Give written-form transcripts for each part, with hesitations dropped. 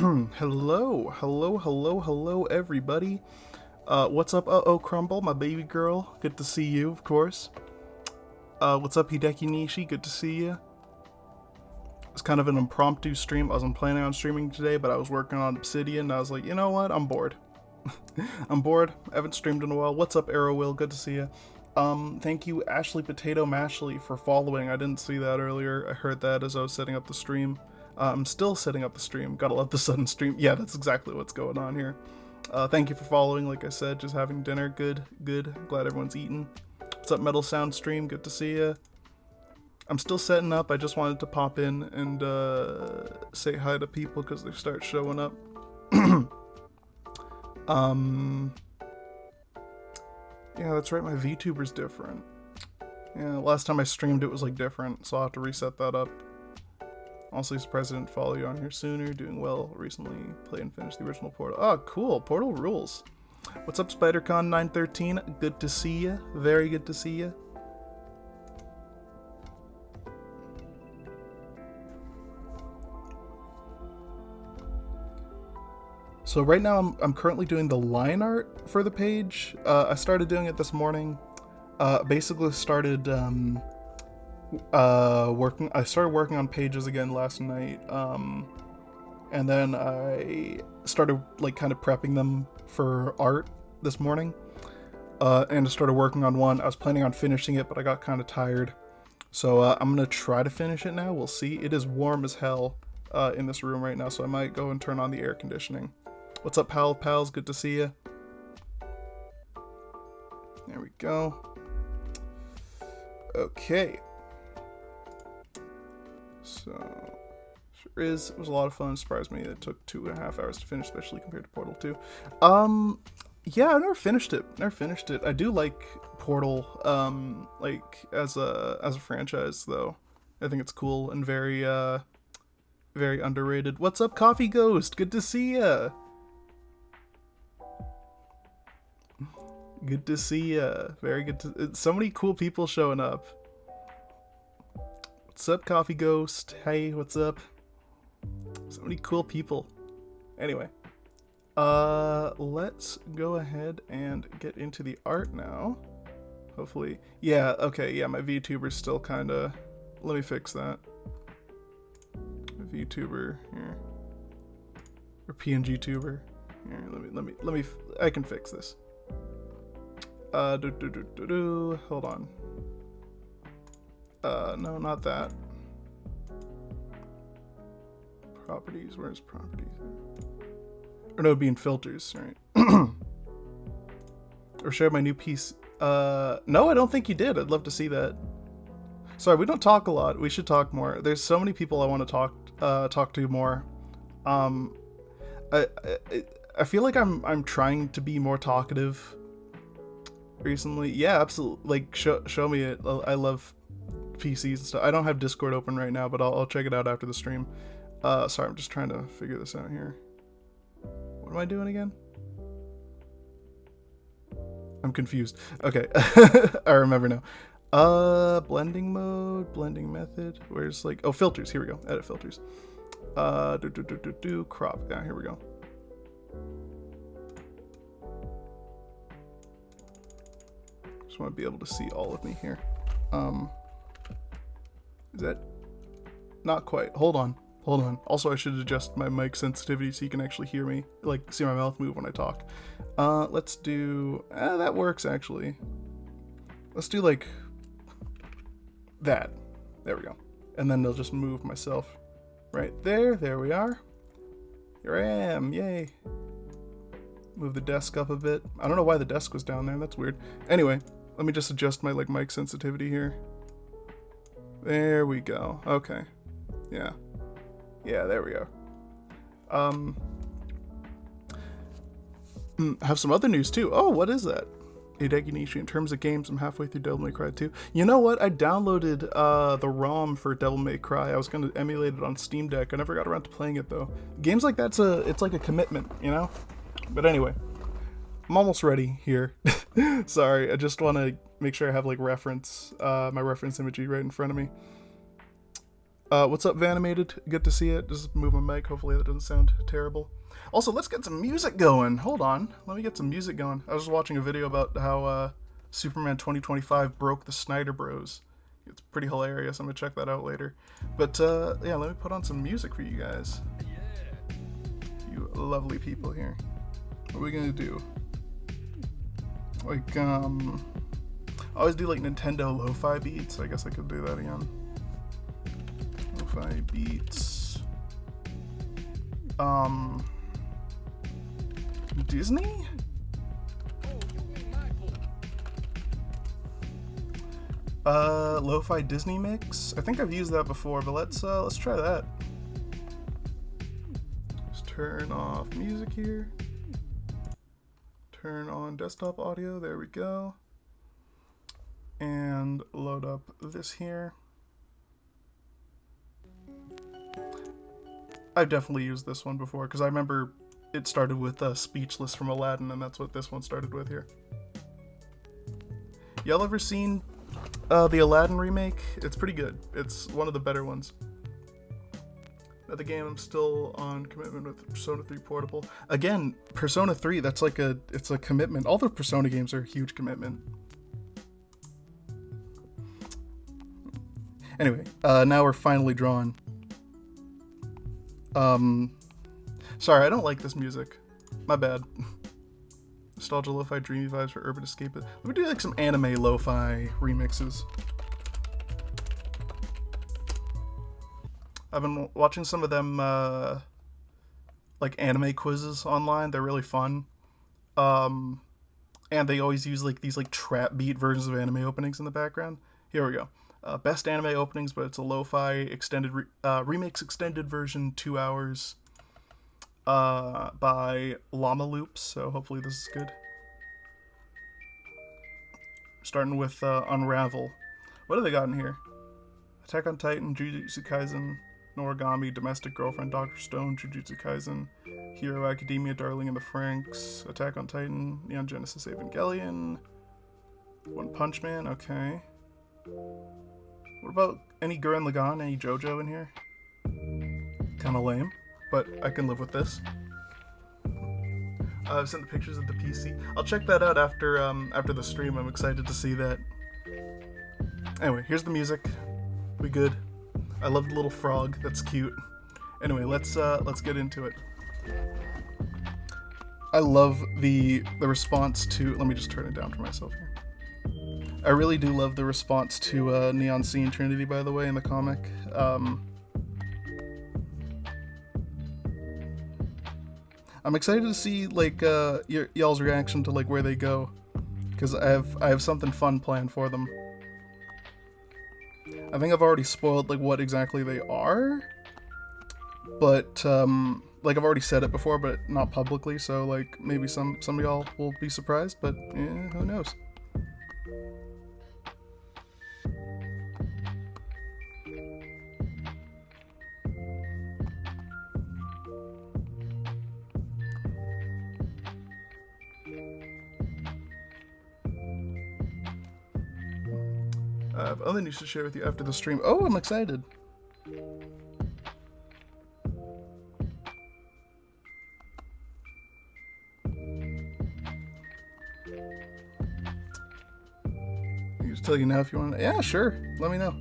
Hello, everybody. What's up, Crumble, my baby girl? Good to see you, of course. What's up, Hideki Nishi? Good to see you. It's kind of an impromptu stream. I wasn't planning on streaming today, but I was working on Obsidian, and I was like, you know what? I'm bored. I'm bored. I haven't streamed in a while. What's up, Arrow Will? Good to see you. Thank you, Ashley Potato Mashley, for following. I didn't see that earlier. I heard that as I was setting up the stream. I'm still setting up the stream. Gotta love the sudden stream. Yeah, that's exactly what's going on here. Thank you for following. Like I said, just having dinner. Good. Glad everyone's eating. What's up, Metal Sound Stream? Good to see ya. I'm still setting up. I just wanted to pop in and say hi to people because they start showing up. Yeah, that's right. My VTuber's different. Yeah, last time I streamed it was like different, so I'll have to reset that up. Also surprised I didn't follow you on here sooner. Doing well. Recently played and finished the original Portal. Oh, cool. Portal rules. What's up, SpiderCon913? Good to see you. Very good to see you. So right now I'm currently doing the line art for the page. I started doing it this morning. Basically started I started working on pages again last night, and then I started like kind of prepping them for art this morning, and I started working on one. I was planning on finishing it, but I got kind of tired, so I'm gonna try to finish it now. We'll see. It is warm as hell in this room right now, so I might go and turn on the air conditioning. What's up, pals? Good to see you. There we go. Okay. So, sure is. It was a lot of fun. It surprised me. It took 2.5 hours to finish, especially compared to Portal 2. Yeah, I've never finished it. I do like Portal, like as a franchise, though. I think it's cool and very underrated. What's up, Coffee Ghost? Good to see ya. Good to see ya. Very good to. So many cool people showing up. What's up, Coffee Ghost? Hey, what's up? So many cool people. Anyway, let's go ahead and get into the art now. Hopefully, yeah. Okay, yeah. My VTuber's still kind of. Let me fix that. VTuber here, or PNG tuber here. Let me. I can fix this. Hold on. No, not that. Properties, where's properties? Or no, being filters, right? Or share my new piece. No, I don't think you did. I'd love to see that. Sorry, we don't talk a lot. We should talk more. There's so many people I want to talk to more. I feel like I'm trying to be more talkative recently. Yeah, absolutely. Like, show me it. I love PCs and stuff. I don't have Discord open right now, but I'll check it out after the stream. Sorry, I'm just trying to figure this out here. What am I doing again? I'm confused. Okay. I remember now. Blending mode, blending method. Where's like, oh, filters. Here we go. Edit filters. Crop. Yeah, here we go. Just want to be able to see all of me here. Is that not quite? Hold on. Also, I should adjust my mic sensitivity so you can actually hear me, like see my mouth move when I talk. Let's do, that works actually. Let's do like that. There we go. And then they'll just move myself right there. There we are. Here I am. Yay. Move the desk up a bit. I don't know why the desk was down there. That's weird. Anyway, let me just adjust my like mic sensitivity here. There we go. Okay. Yeah. Yeah, there we are. Have some other news too. Oh, what is that? Hideki Nishi, in terms of games, I'm halfway through Devil May Cry 2. You know what? I downloaded the ROM for Devil May Cry. I was going to emulate it on Steam Deck. I never got around to playing it though. Games like that's it's like a commitment, you know? But anyway, I'm almost ready here. Sorry, I just want to make sure I have like reference, my reference imagery right in front of me. What's up, Vanimated? Good to see it. Just move my mic. Hopefully that doesn't sound terrible. Also, let's get some music going. Hold on. Let me get some music going. I was just watching a video about how Superman 2025 broke the Snyder Bros. It's pretty hilarious. I'm going to check that out later. But, yeah, let me put on some music for you guys. You lovely people here. What are we going to do? Like, I always do, like, Nintendo lo-fi beats. I guess I could do that again. Lo-fi beats. Disney? Lo-fi Disney mix? I think I've used that before, but let's try that. Just turn off music here. Turn on desktop audio, there we go. And load up this here. I've definitely used this one before, because I remember it started with Speechless from Aladdin, and that's what this one started with here. Y'all ever seen the Aladdin remake? It's pretty good. It's one of the better ones. The game, I'm still on commitment with Persona 3 Portable. Again, Persona 3, that's like it's a commitment. All the Persona games are a huge commitment. Anyway, now we're finally drawn. Sorry, I don't like this music. My bad. Nostalgia lo-fi dreamy vibes for urban escape. Let me do like some anime lo-fi remixes. I've been watching some of them like anime quizzes online. They're really fun. And they always use like these like trap beat versions of anime openings in the background. Here we go. Best anime openings, but it's a lo-fi extended remix extended version, 2 hours, by Llama Loops. So hopefully this is good. Starting with Unravel. What do they got in here? Attack on Titan, Jujutsu Kaisen, Noragami, Domestic Girlfriend, Dr. Stone, Jujutsu Kaisen, Hero Academia, Darling in the Franxx, Attack on Titan, Neon Genesis Evangelion, One Punch Man. Okay. What about any Gurren Lagann, any JoJo in here? Kinda lame, but I can live with this. I've sent the pictures of the PC. I'll check that out after the stream. I'm excited to see that. Anyway, here's the music. We good. I love the little frog. That's cute. Anyway, let's get into it. I love the response to. Let me just turn it down for myself here. I really do love the response to Neon Scene Trinity, by the way, in the comic. I'm excited to see like y'all's reaction to like where they go, because I have something fun planned for them. I think I've already spoiled like what exactly they are, but like I've already said it before, but not publicly. So like maybe some of y'all will be surprised, but yeah, who knows? I have other news to share with you after the stream. Oh, I'm excited. I can just tell you now if you want to. Yeah, sure. Let me know.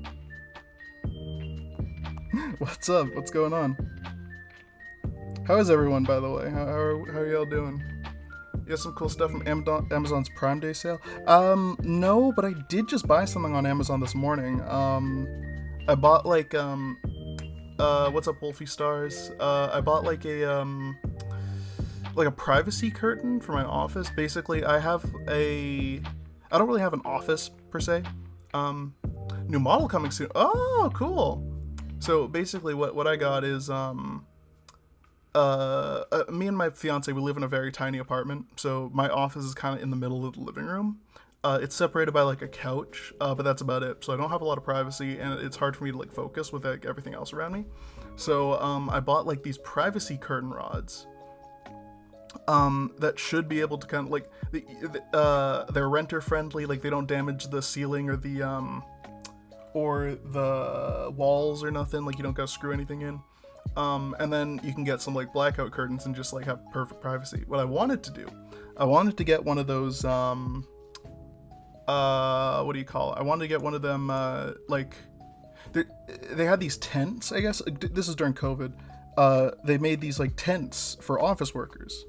What's up? What's going on? How is everyone, by the way? How are y'all doing? You have some cool stuff from Amazon's Prime Day sale? No, but I did just buy something on Amazon this morning. I bought like, what's up, Wolfie Stars? I bought like a privacy curtain for my office. Basically, I don't really have an office per se. New model coming soon. Oh, cool. So basically what I got is, me and my fiance, we live in a very tiny apartment, so my office is kind of in the middle of the living room. It's separated by like a couch, but that's about it. So I don't have a lot of privacy, and it's hard for me to like focus with like everything else around me. So I bought like these privacy curtain rods that should be able to kind of like they're renter friendly, like they don't damage the ceiling or the or the walls or nothing. Like you don't gotta screw anything in. And then you can get some like blackout curtains and just like have perfect privacy. What I wanted to do, I wanted to get one of those what do you call it? I wanted to get one of them like they had these tents, I guess. This is during COVID. They made these like tents for office workers.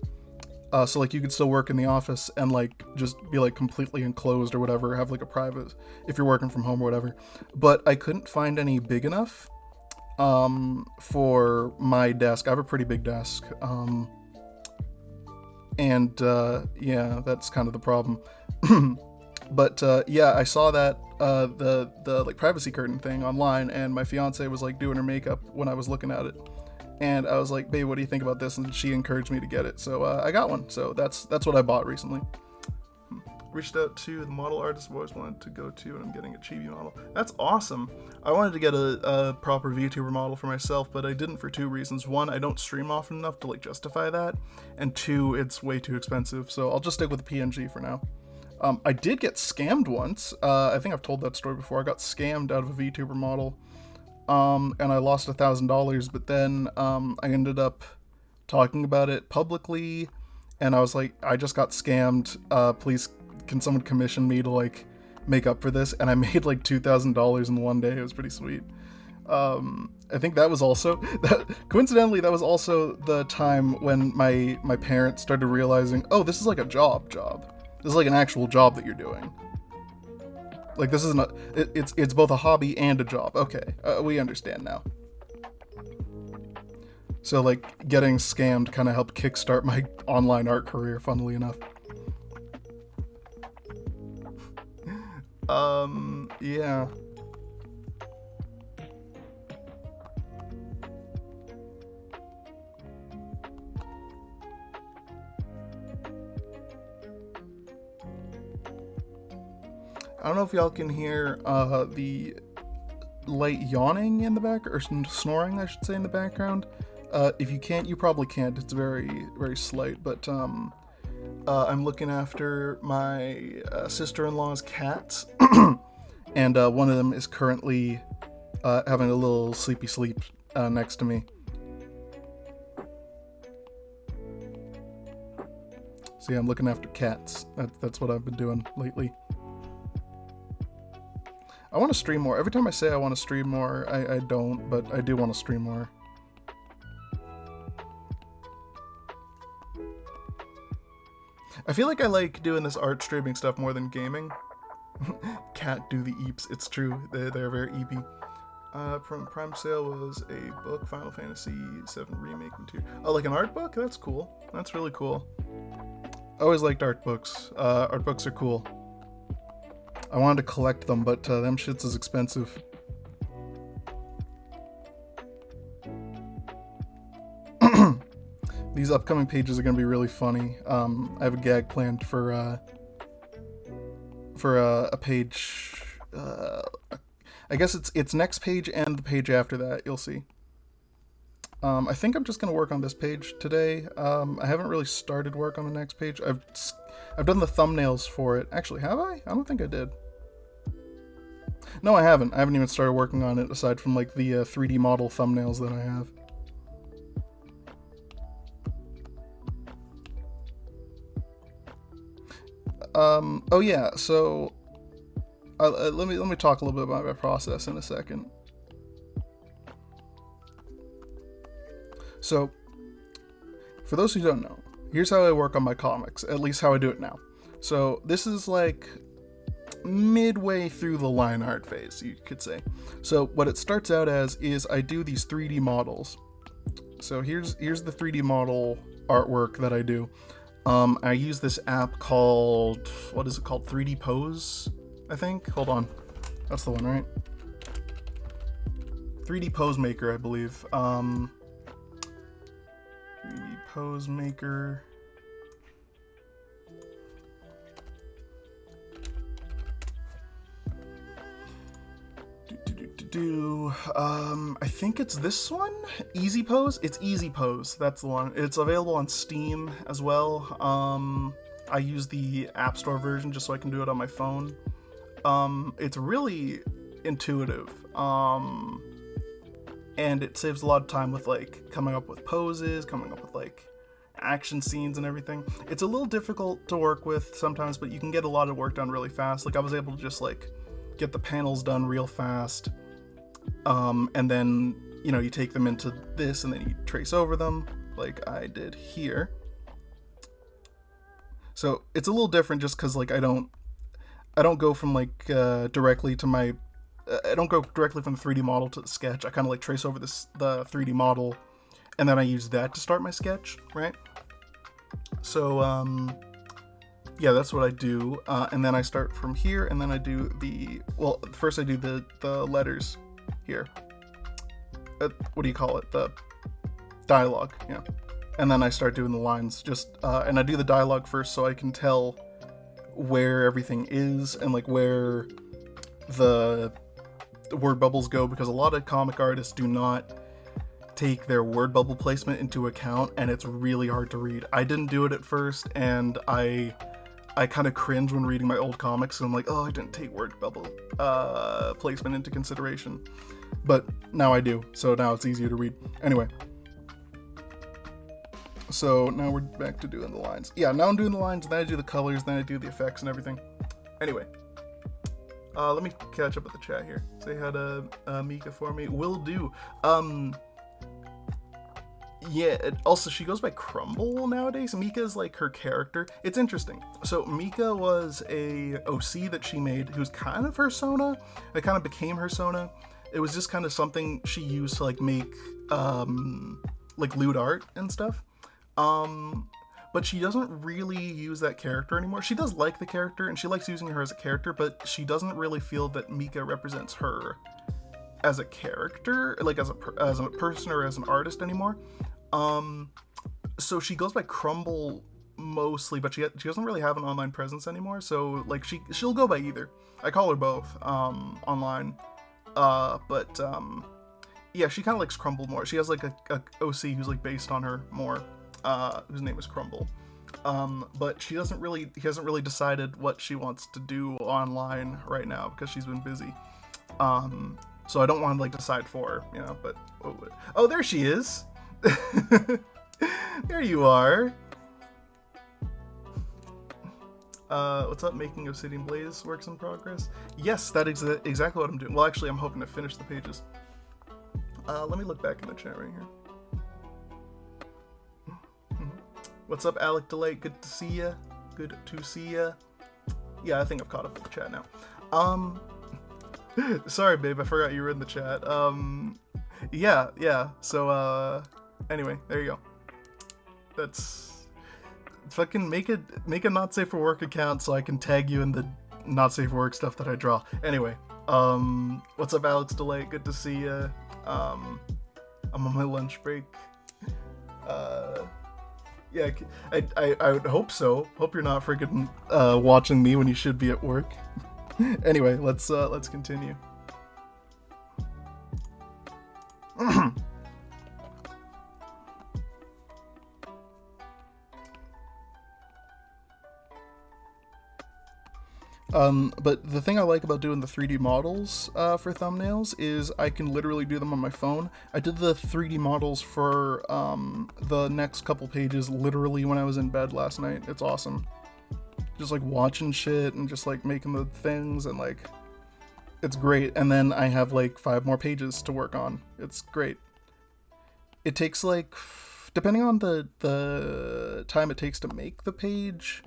So like you could still work in the office and like just be like completely enclosed or whatever, have like a private if you're working from home or whatever. But I couldn't find any big enough for my desk. I have a pretty big desk. Yeah, that's kind of the problem. But yeah, I saw that the like privacy curtain thing online, and my fiance was like doing her makeup when I was looking at it. And I was like, babe, what do you think about this? And she encouraged me to get it. So I got one. So that's what I bought recently. Reached out to the model artist I've always wanted to go to, and I'm getting a chibi model. That's awesome. I wanted to get a proper VTuber model for myself, but I didn't for two reasons. One, I don't stream often enough to like justify that. And two, it's way too expensive. So I'll just stick with the PNG for now. I did get scammed once. I think I've told that story before. I got scammed out of a VTuber model. And I lost $1,000, but then I ended up talking about it publicly, and I was like, I just got scammed. Please, can someone commission me to like make up for this? And I made like $2,000 in one day. It was pretty sweet. I think that was also coincidentally that was also the time when my parents started realizing, oh, this is like a job. This is like an actual job that you're doing. Like this isn't it's both a hobby and a job. Okay, we understand now. So like getting scammed kind of helped kickstart my online art career, funnily enough. Yeah. I don't know if y'all can hear the light yawning in the back, or snoring, I should say, in the background. If you can't, you probably can't. It's very, very slight. But I'm looking after my sister-in-law's cats, and one of them is currently having a little sleepy sleep next to me. So yeah, I'm looking after cats. That's what I've been doing lately. I want to stream more. Every time I say I want to stream more, I don't, but I do want to stream more. I feel like I like doing this art streaming stuff more than gaming. Cat do the eeps. It's true. They're very eepy. From Prime Sale was a book, Final Fantasy VII Remake material. Oh, like an art book? That's cool. That's really cool. I always liked art books. Art books are cool. I wanted to collect them, but them shits is expensive. These upcoming pages are gonna be really funny. I have a gag planned for a page. I guess it's next page and the page after that. You'll see. I think I'm just gonna work on this page today. I haven't really started work on the next page. I've done the thumbnails for it. Actually, have I? I don't think I did. No, I haven't. I haven't even started working on it aside from like the 3D model thumbnails that I have. Oh yeah, so let me talk a little bit about my process in a second. So, for those who don't know, here's how I work on my comics, at least how I do it now. So this is like midway through the line art phase, you could say. So what it starts out as is I do these 3D models. So here's the 3D model artwork that I do. I use this app called, what is it called? 3D Pose, I think. Hold on. That's the one, right? 3D Pose Maker, I believe. 3D Pose Maker. I think it's this one? Easy Pose? It's Easy Pose. That's the one. It's available on Steam as well. I use the App Store version just so I can do it on my phone. It's really intuitive. And it saves a lot of time with like coming up with poses, coming up with like action scenes and everything. It's a little difficult to work with sometimes, but you can get a lot of work done really fast. Like I was able to just like get the panels done real fast, and then you take them into this and then you trace over them like I did here. So it's a little different just because like I don't go from like directly to my I don't go directly from the 3D model to the sketch. I kind of like trace over the 3D model, and then I use that to start my sketch, right? So yeah, that's what I do, and then I start from here, and then I do first I do the letters here. What do you call it? The dialogue, yeah. And then I start doing the lines, and I do the dialogue first so I can tell where everything is and like where the word bubbles go, because a lot of comic artists do not take their word bubble placement into account, and it's really hard to read. I didn't do it at first, and I kind of cringe when reading my old comics, and I'm like, oh, I didn't take word bubble placement into consideration. But now I do, so now it's easier to read. Anyway. So now we're back to doing the lines. Yeah, now I'm doing the lines, then I do the colors, then I do the effects and everything. Anyway. Let me catch up with the chat here. Say hi to Mika for me. Will do. Yeah, also she goes by Crumble nowadays. Mika is like her character. It's interesting. So Mika was a OC that she made who's kind of her Sona. It kind of became her Sona. It was just kind of something she used to like make like lewd art and stuff. But she doesn't really use that character anymore. She does like the character, and she likes using her as a character, but she doesn't really feel that Mika represents her as a character, like as a person or as an artist anymore. So she goes by Crumble mostly, but she doesn't really have an online presence anymore. So like she'll go by either. I call her both online, but yeah, she kind of likes Crumble more. She has like a OC who's like based on her more. Whose name is Crumble, but he hasn't really decided what she wants to do online right now because she's been busy. So I don't want to like decide for her, but oh, there she is. There you are. What's up? Making Obsidian Blaze works in progress. Yes, that is exactly what I'm doing. Well, actually, I'm hoping to finish the pages. Let me look back in the chat right here. What's up, Alec Delight? Good to see ya. Good to see ya. Yeah, I think I've caught up with the chat now. Sorry, babe, I forgot you were in the chat. Yeah. So, anyway, there you go. That's fucking make a not safe for work account so I can tag you in the not safe for work stuff that I draw. Anyway, what's up, Alex Delight? Good to see ya. I'm on my lunch break. Yeah, I would hope so. Hope you're not freaking watching me when you should be at work. Anyway, let's continue. But the thing I like about doing the 3D models for thumbnails is I can literally do them on my phone. I did the 3D models for the next couple pages literally when I was in bed last night. It's awesome. Just like watching shit and just like making the things and like it's great. And then I have like 5 more pages to work on. It's great. It takes like, depending on the time it takes to make the page,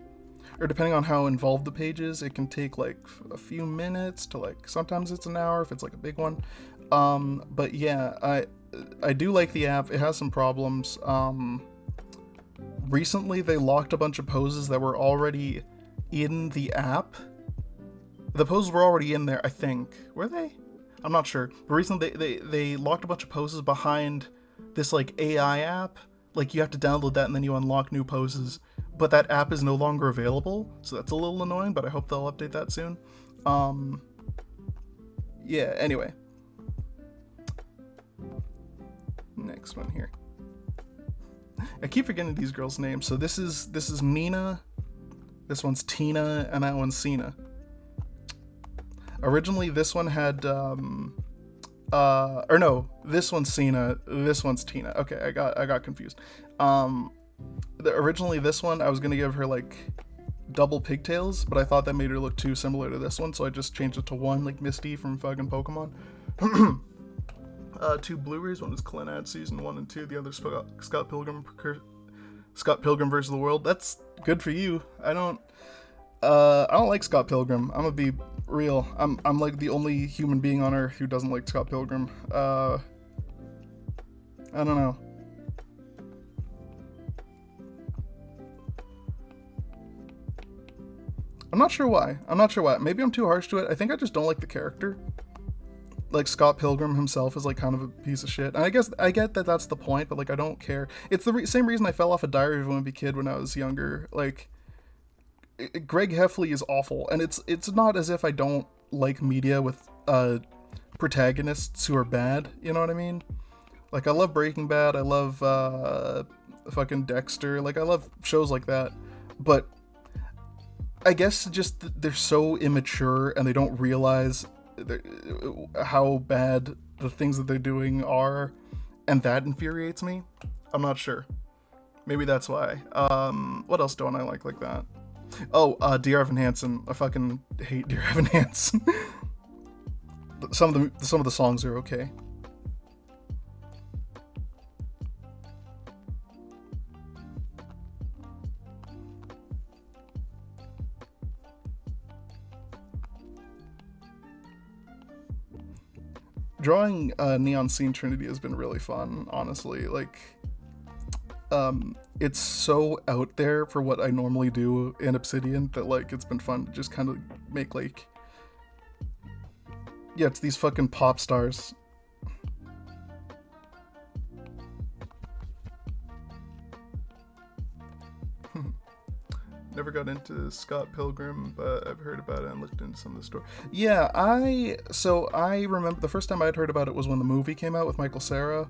or depending on how involved the page is, it can take like a few minutes to like, sometimes it's an hour if it's like a big one. But yeah, I do like the app. It has some problems. Recently they locked a bunch of poses that were already in the app. The poses were already in there, I think. Were they? I'm not sure. But recently they locked a bunch of poses behind this like AI app. Like you have to download that and then you unlock new poses. But that app is no longer available, so that's a little annoying, but I hope they'll update that soon. Yeah, anyway. Next one here. I keep forgetting these girls' names. So this is Nina, this one's Tina, and that one's Cena. Originally, this one had, or no, this one's Cena, this one's Tina. Okay, I got confused. Originally, this one, I was gonna give her, like, double pigtails, but I thought that made her look too similar to this one, so I just changed it to one, like Misty from fucking Pokemon. Two Blu-rays, one is Clannad Season 1 and 2, the other Scott Pilgrim versus the World. That's good for you. I don't like Scott Pilgrim. I'm gonna be real. I'm like the only human being on Earth who doesn't like Scott Pilgrim. I don't know. I'm not sure why. Maybe I'm too harsh to it. I think I just don't like the character. Like, Scott Pilgrim himself is, like, kind of a piece of shit. And I get that that's the point, but, like, I don't care. It's the same reason I fell off a Diary of a Wimpy Kid when I was younger. Like, Greg Heffley is awful. And it's not as if I don't like media with protagonists who are bad. You know what I mean? Like, I love Breaking Bad. I love fucking Dexter. Like, I love shows like that. But I guess just they're so immature and they don't realize how bad the things that they're doing are, and that infuriates me. I'm not sure. Maybe that's why. What else don't I like that? Oh, Dear Evan Hansen. I fucking hate Dear Evan Hansen. Some of the songs are okay. Drawing Neon Scene Trinity has been really fun, honestly. Like, it's so out there for what I normally do in Obsidian that, like, it's been fun to just kind of make, like, yeah, it's these fucking pop stars. Never got into Scott Pilgrim, but I've heard about it and looked into some of the story. Yeah, I remember the first time I'd heard about it was when the movie came out with Michael Cera.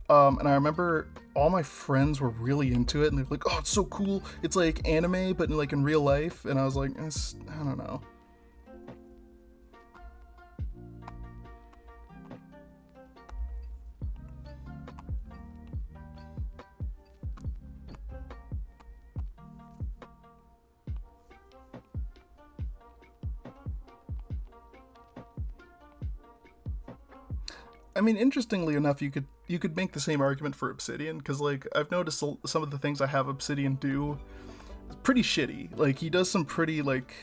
And I remember all my friends were really into it, and they're like, "Oh, it's so cool! It's like anime, but like in real life." And I was like, "I don't know." I mean, interestingly enough, you could make the same argument for Obsidian, because, like, I've noticed some of the things I have Obsidian do is pretty shitty. Like, he does some pretty, like,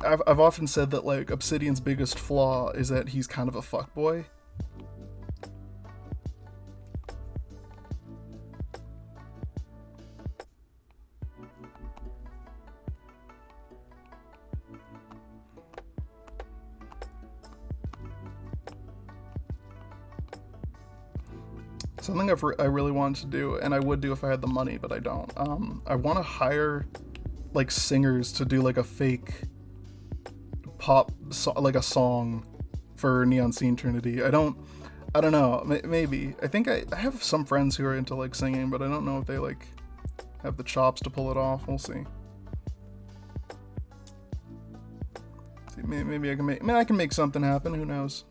I've often said that, like, Obsidian's biggest flaw is that he's kind of a fuckboy. Something I really wanted to do, and I would do if I had the money, but I don't. I want to hire, like, singers to do, like, a fake pop, like a song for Neon Scene Trinity. I don't know. Maybe. I think I have some friends who are into, like, singing, but I don't know if they, like, have the chops to pull it off. We'll see. Maybe I can make something happen. Who knows?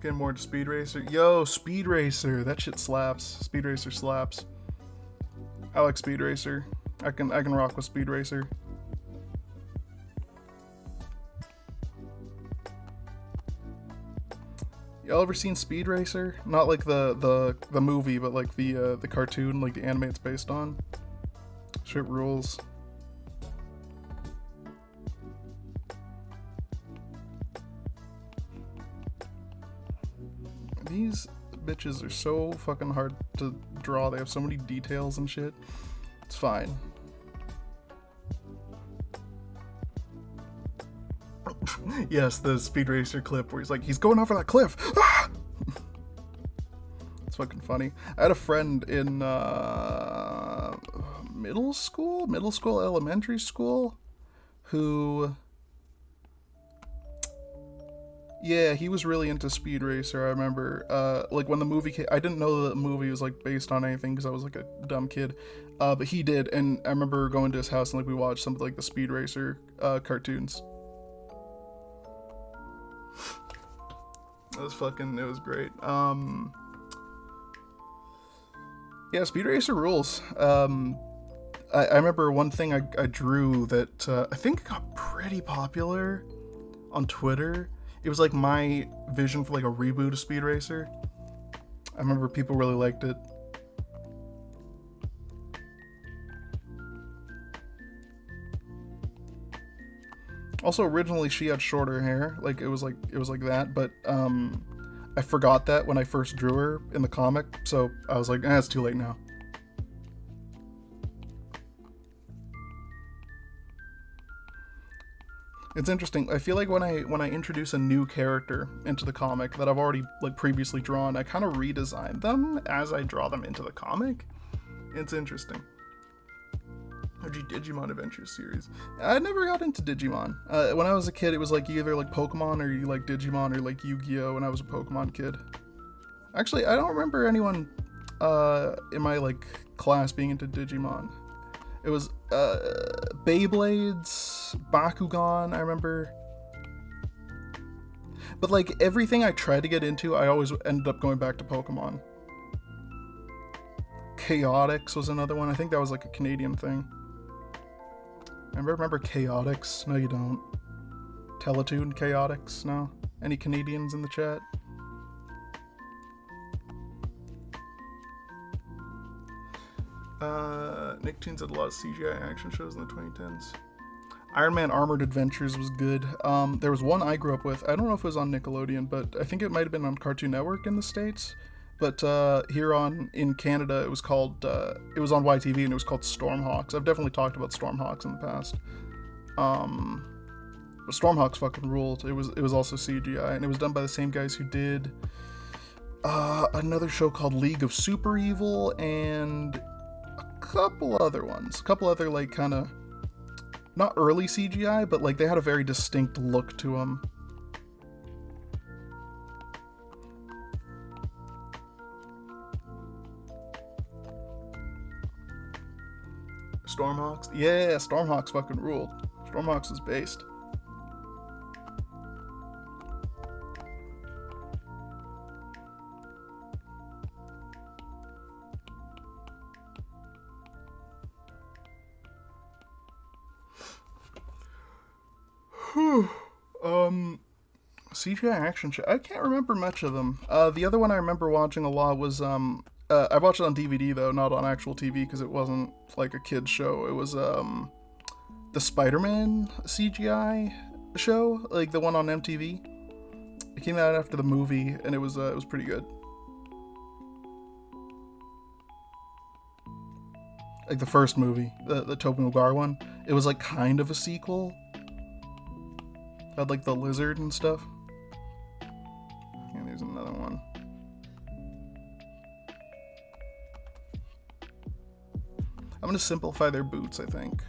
Getting more into Speed Racer. Yo, Speed Racer. That shit slaps. Speed Racer slaps. I like Speed Racer. I can rock with Speed Racer. Y'all ever seen Speed Racer? Not like the movie, but like the cartoon, like the anime it's based on. Shit rules. These bitches are so fucking hard to draw. They have so many details and shit. It's fine. Yes, the Speed Racer clip where he's going over that cliff. Ah! It's fucking funny. I had a friend in middle school, elementary school, who Yeah, he was really into Speed Racer. I remember, like when the movie came, I didn't know the movie was like based on anything because I was like a dumb kid, but he did, and I remember going to his house and like we watched some of like the Speed Racer cartoons. It was great. Yeah, Speed Racer rules. I remember one thing I drew that I think got pretty popular on Twitter. It was like my vision for like a reboot of Speed Racer. I remember people really liked it. Also, originally she had shorter hair, like it was like that, but I forgot that when I first drew her in the comic, so I was like, it's too late now. It's interesting. I feel like when I introduce a new character into the comic that I've already like previously drawn, I kind of redesign them as I draw them into the comic. It's interesting. Digimon Adventures series. I never got into Digimon. When I was a kid, it was like either like Pokemon or you like Digimon or like Yu-Gi-Oh! When I was a Pokemon kid. Actually, I don't remember anyone in my like class being into Digimon. It was Beyblades, Bakugan, I remember. But like everything I tried to get into, I always ended up going back to Pokemon. Chaotix was another one. I think that was like a Canadian thing. Remember Chaotix? No, you don't. Teletoon Chaotix? No? Any Canadians in the chat? Nicktoons had a lot of CGI action shows in the 2010s. Iron Man Armored Adventures was good. There was one I grew up with. I don't know if it was on Nickelodeon, but I think it might have been on Cartoon Network in the States. But here in Canada, it was called, it was on YTV and it was called Stormhawks. I've definitely talked about Stormhawks in the past. But Stormhawks fucking ruled. It was also CGI, and it was done by the same guys who did another show called League of Super Evil and a couple other ones. A couple other, like, kind of, not early CGI, but, like, they had a very distinct look to them. Stormhawks? Yeah, Stormhawks fucking ruled. Stormhawks is based. CGI action show. I can't remember much of them. The other one I remember watching a lot was I watched it on DVD though, not on actual TV because it wasn't like a kid's show. It was the Spider-Man CGI show, like the one on MTV. It came out after the movie, and it was pretty good. Like the first movie, the Tobey Maguire one. It was like kind of a sequel. Had like the lizard and stuff. And there's another one. I'm gonna simplify their boots, I think.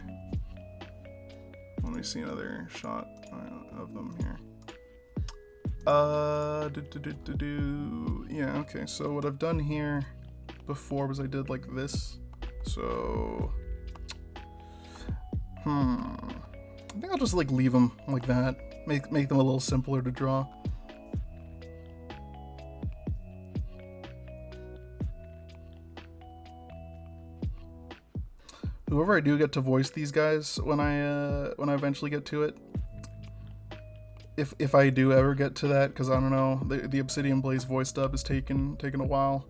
Let me see another shot of them here. Yeah, okay, so what I've done here before was I did like this. So, I think I'll just like leave them like that. Make them a little simpler to draw. Whoever I do get to voice these guys when I eventually get to it, if I do ever get to that, because I don't know, the Obsidian Blaze voice dub has taken a while.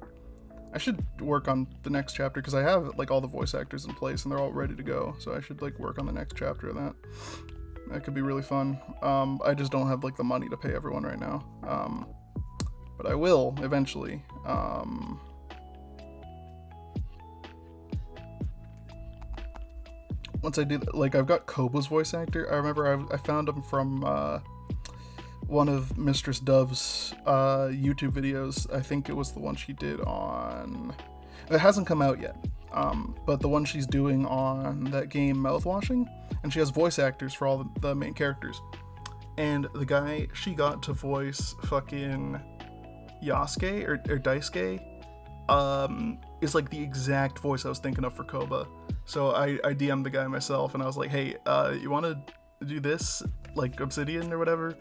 I should work on the next chapter because I have like all the voice actors in place and they're all ready to go. So I should like work on the next chapter of that. That could be really fun. I just don't have like the money to pay everyone right now. But I will eventually. Once I do, like, I've got Koba's voice actor. I remember I found him from one of Mistress Dove's YouTube videos. I think it was the one she did on... It hasn't come out yet, but the one she's doing on that game Mouthwashing, and she has voice actors for all the main characters. and the guy she got to voice fucking Yasuke or Daisuke is like the exact voice I was thinking of for Koba. So I DM'd the guy myself and I was like, hey, you want to do this, like Obsidian or whatever?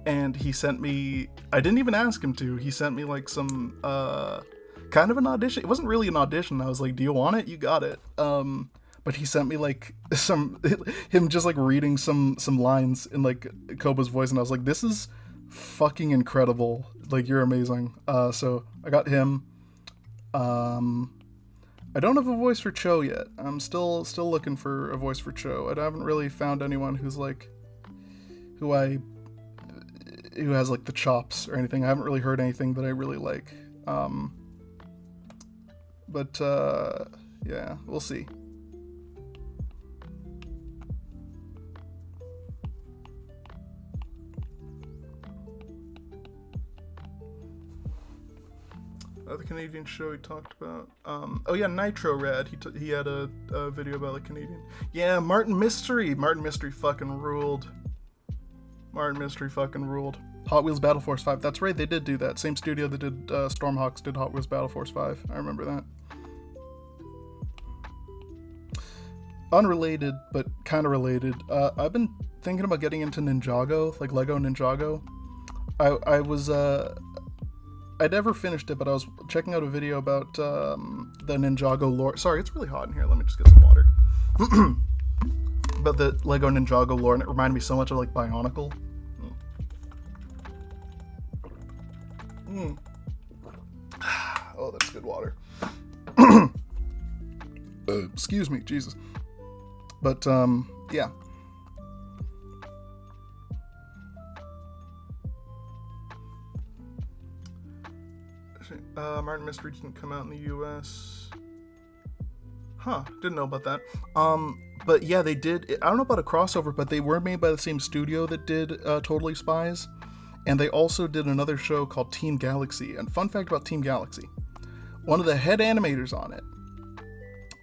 And he sent me, I didn't even ask him to, he sent me like some kind of an audition. It wasn't really an audition. I was like, do you want it? You got it. But he sent me like him just like reading some lines in like Koba's voice, and I was like, this is fucking incredible. Like, you're amazing. So I got him. I don't have a voice for Cho yet. I'm still looking for a voice for Cho. I haven't really found anyone who's like who has like the chops or anything. I haven't really heard anything that I really like. But yeah, we'll see. The Canadian show he talked about. Oh yeah, Nitro Rad. He had a video about the Canadian. Yeah, Martin Mystery. Martin Mystery fucking ruled. Martin Mystery fucking ruled. Hot Wheels Battle Force 5. That's right, they did do that. Same studio that did Stormhawks did Hot Wheels Battle Force 5. I remember that. Unrelated, but kind of related. I've been thinking about getting into Ninjago, like Lego Ninjago. I was I never finished it, but I was checking out a video about the Ninjago lore. Sorry, it's really hot in here. Let me just get some water. About the Lego Ninjago lore, and it reminded me so much of like Bionicle. Oh, that's good water. Excuse me, Jesus. But yeah. Martin Mystery didn't come out in the US. Huh, didn't know about that. But yeah, they did. I don't know about a crossover, but they were made by the same studio that did Totally Spies. And they also did another show called Team Galaxy. And fun fact about Team Galaxy, one of the head animators on it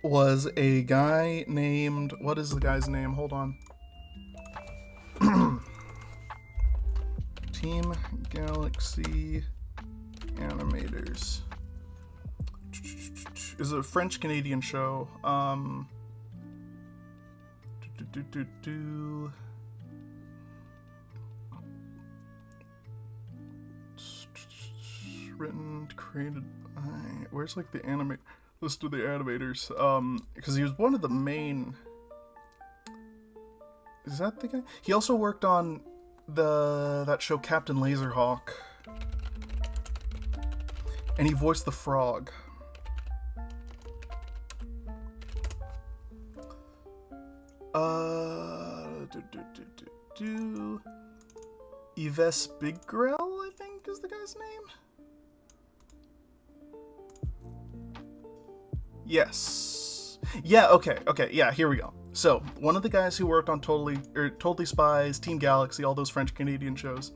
was a guy named, what is the guy's name? Hold on. Team Galaxy animators. Is a French-Canadian show. Written, created by... Where's like the list of the animators? Because he was one of the main... Is that the guy? He also worked on that show Captain Laserhawk. And he voiced the frog. Yves Bigrel, I think is the guy's name. Yes. Yeah, okay, yeah, here we go. So, one of the guys who worked on Totally Spies, Team Galaxy, all those French-Canadian shows.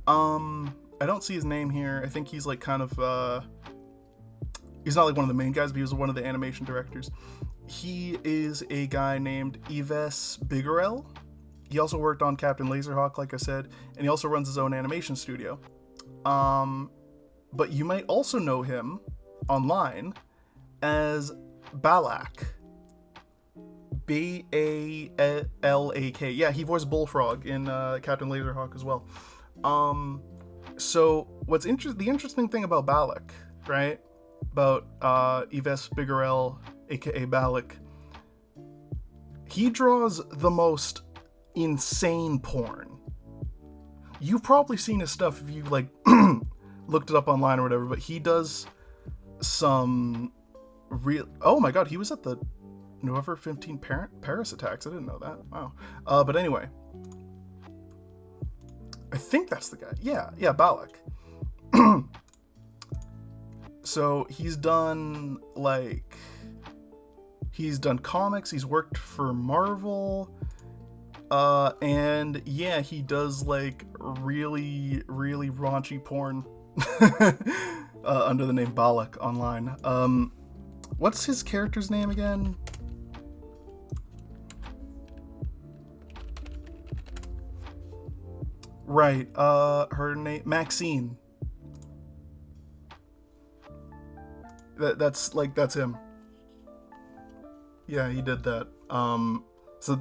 I don't see his name here. I think he's like kind of, he's not like one of the main guys, but he was one of the animation directors. He is a guy named Yves Bigarel. He also worked on Captain Laserhawk, like I said, and he also runs his own animation studio. But you might also know him online as Balak. B-A-L-A-K. Yeah, he voiced Bullfrog in Captain Laserhawk as well. So what's the interesting thing about Balak, right? About Yves Bigarel, aka Balak, he draws the most insane porn. You've probably seen his stuff if you like looked it up online or whatever, but he does some real... Oh my god, he was at the November 15 Paris attacks. I didn't know that. Wow. But anyway, I think that's the guy. Yeah, Balak. So he's done comics, he's worked for Marvel, and yeah, he does like really, really raunchy porn under the name Balak online. What's his character's name again? Right. Her name Maxine. That's him. Yeah, he did that. So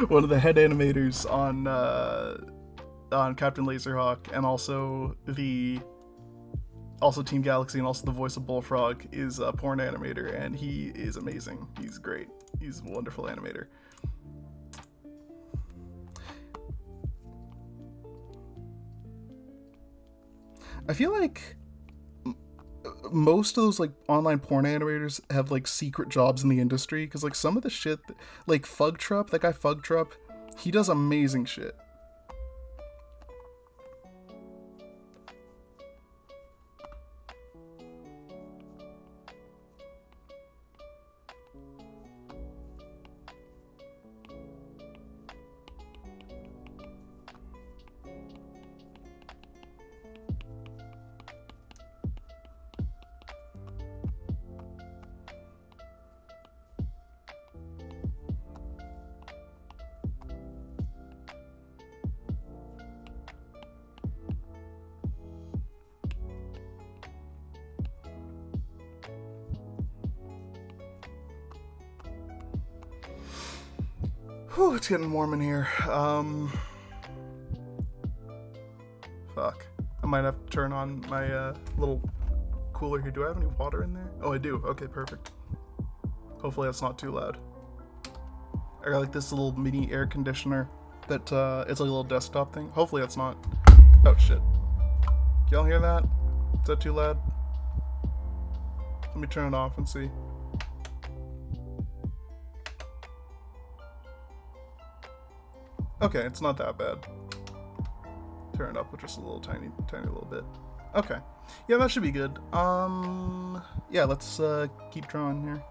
one of the head animators on Captain Laserhawk, and also Team Galaxy, and also the voice of Bullfrog, is a porn animator, and he is amazing. He's great. He's a wonderful animator. I feel like most of those like online porn animators have like secret jobs in the industry, because like some of the shit, like Fugtrup, that guy Fugtrup, he does amazing shit. Whew, it's getting warm in here. Fuck. I might have to turn on my little cooler here. Do I have any water in there? Oh, I do. Okay, perfect. Hopefully that's not too loud. I got like this little mini air conditioner that it's like a little desktop thing. Hopefully that's not. Oh shit. Can y'all hear that? Is that too loud? Let me turn it off and see. Okay, it's not that bad. Turn it up with just a little tiny little bit. Okay. Yeah, that should be good. Yeah, let's keep drawing here.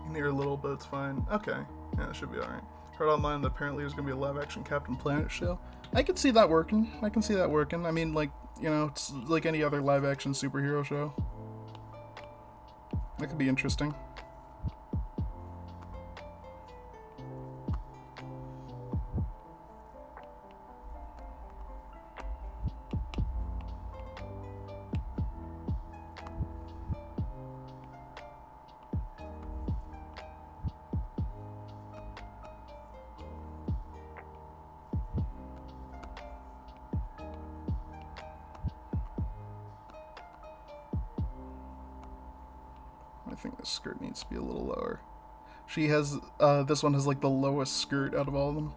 In here a little, but it's fine. Okay. Yeah, it should be alright. Heard online that apparently there's gonna be a live action Captain Planet show. I can see that working. I mean, like, you know, it's like any other live action superhero show. That could be interesting. I think this skirt needs to be a little lower. She has, this one has like the lowest skirt out of all of them.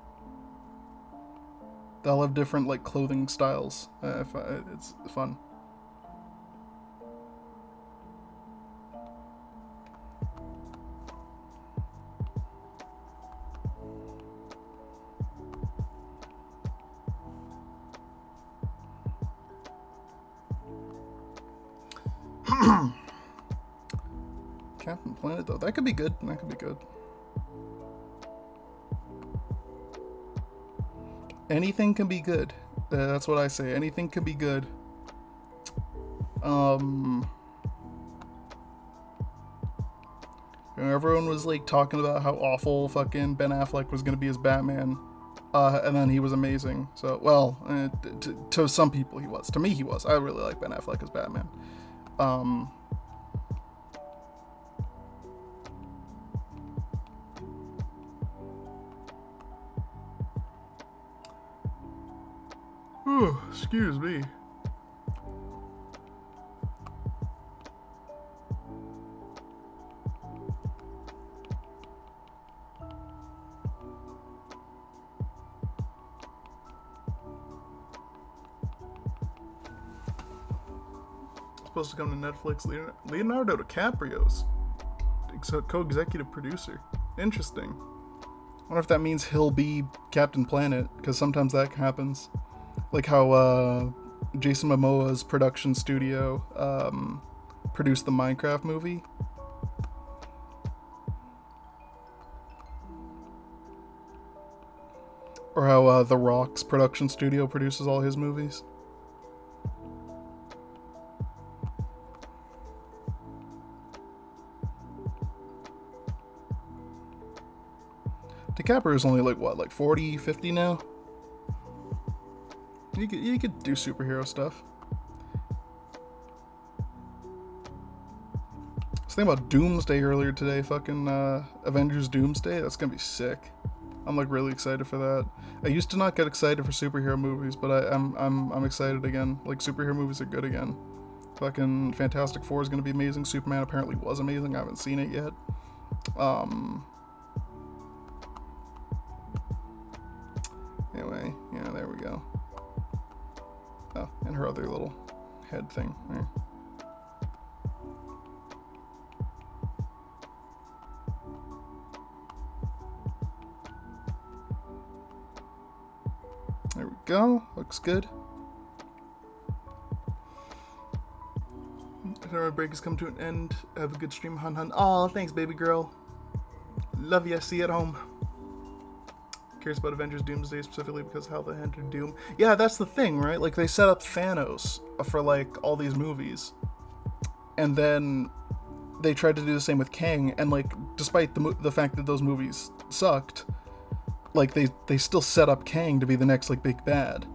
They'll have different like clothing styles. It's fun. Captain Planet though, that could be good. That could be good. Anything can be good. That's what I say. Anything can be good. Everyone was like talking about how awful fucking Ben Affleck was gonna be as Batman, and then he was amazing. So, well, to some people he was. To me, he was. I really like Ben Affleck as Batman. Excuse me. Supposed to come to Netflix. Leonardo DiCaprio's co-executive producer. Interesting. I wonder if that means he'll be Captain Planet, because sometimes that happens. Like how Jason Momoa's production studio produced the Minecraft movie. Or how The Rock's production studio produces all his movies. DiCaprio's only like what, like 40, 50 now? You could do superhero stuff. I was thinking about Doomsday earlier today, fucking Avengers Doomsday. That's gonna be sick. I'm like really excited for that. I used to not get excited for superhero movies, but I'm excited again. Like superhero movies are good again. Fucking Fantastic Four is gonna be amazing. Superman apparently was amazing. I haven't seen it yet. Anyway, yeah, there we go. Oh, and her other little head thing there. There we go. Looks good. Our break has come to an end. Have a good stream, hun hun. Aw, thanks, baby girl. Love ya. See you at home. Curious about Avengers Doomsday specifically because how they entered Doom. Yeah, that's the thing, right? Like, they set up Thanos for, like, all these movies. And then they tried to do the same with Kang, and, like, despite the fact that those movies sucked, like, they still set up Kang to be the next, like, big bad.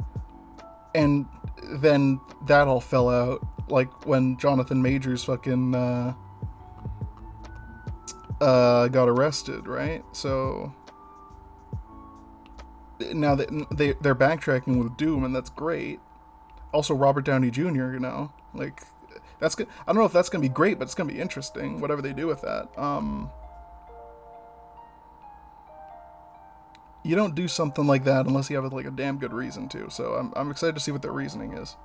And then that all fell out, like, when Jonathan Majors fucking, got arrested, right? So now they're backtracking with Doom, and that's great. Also, Robert Downey Jr., you know, like, that's good. I don't know if that's gonna be great, but it's gonna be interesting, whatever they do with that. You don't do something like that unless you have like a damn good reason to. So I'm excited to see what their reasoning is.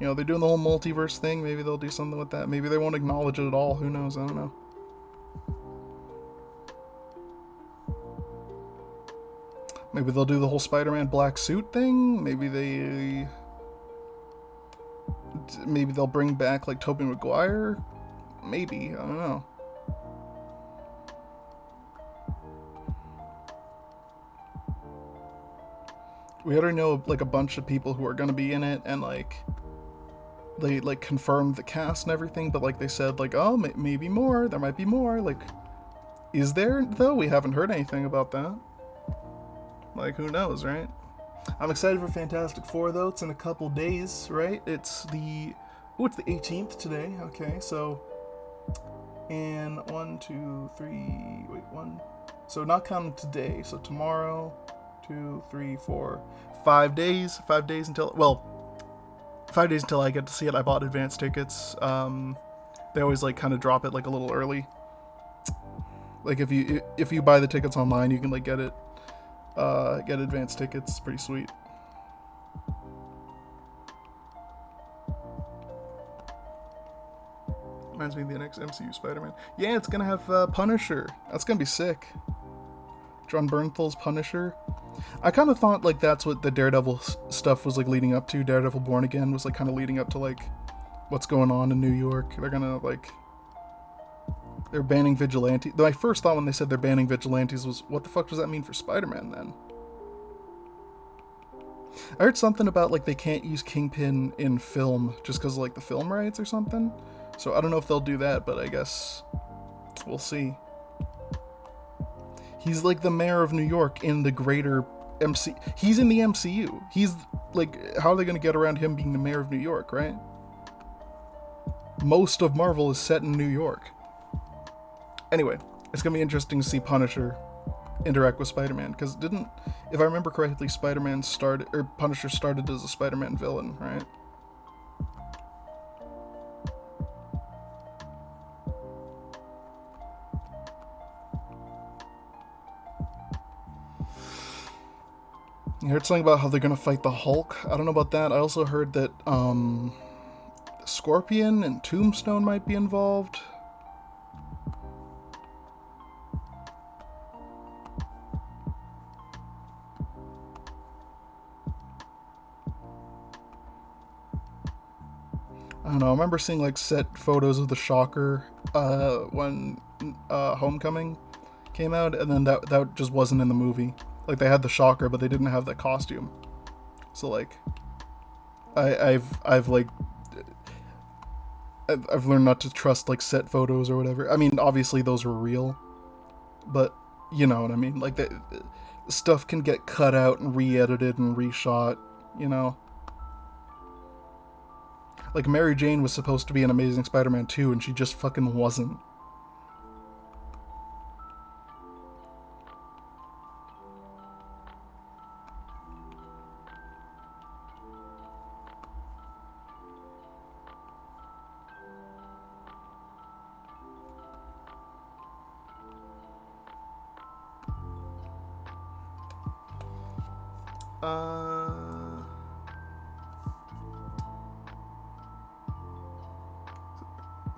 You know, they're doing the whole multiverse thing. Maybe they'll do something with that. Maybe they won't acknowledge it at all. Who knows? I don't know. Maybe they'll do the whole Spider-Man black suit thing. Maybe they'll bring back like Tobey Maguire. Maybe, I don't know. We already know like a bunch of people who are gonna be in it, and like they like confirmed the cast and everything, but like they said like, oh, maybe more. There might be more. Like, is there though? We haven't heard anything about that. Like, who knows, right? I'm excited for Fantastic Four though. It's in a couple days, right? It's the 18th today. Okay, so and 1, 2, 3. Wait, 1. So not counting today. So tomorrow. 2, 3, 4, 5 days. 5 days until, well, 5 days until I get to see it. I bought advance tickets. They always like kind of drop it like a little early. Like if you buy the tickets online, you can like get advance tickets. It's pretty sweet. Reminds me of the next MCU Spider-Man. Yeah, it's gonna have Punisher. That's gonna be sick. John Bernthal's Punisher. I kind of thought like that's what the Daredevil stuff was like leading up to. Daredevil Born Again was like kind of leading up to like what's going on in New York. They're banning vigilantes. My first thought when they said they're banning vigilantes was, what the fuck does that mean for Spider-Man then? I heard something about like they can't use Kingpin in film just because of like the film rights or something. So I don't know if they'll do that, but I guess we'll see. He's like the mayor of New York in the greater MC. He's in the MCU. He's like, how are they going to get around him being the mayor of New York, right? Most of Marvel is set in New York. Anyway, it's going to be interesting to see Punisher interact with Spider-Man, because if I remember correctly, Punisher started as a Spider-Man villain, right? I heard something about how they're gonna fight the Hulk. I don't know about that. I also heard that Scorpion and Tombstone might be involved. I don't know. I remember seeing like set photos of the Shocker when Homecoming, came out, and then that just wasn't in the movie. Like, they had the Shocker, but they didn't have the costume. So, like, I've like, I've learned not to trust, like, set photos or whatever. I mean, obviously those were real, but you know what I mean. Like, the stuff can get cut out and re-edited and reshot, you know. Like, Mary Jane was supposed to be in Amazing Spider-Man 2, and she just fucking wasn't.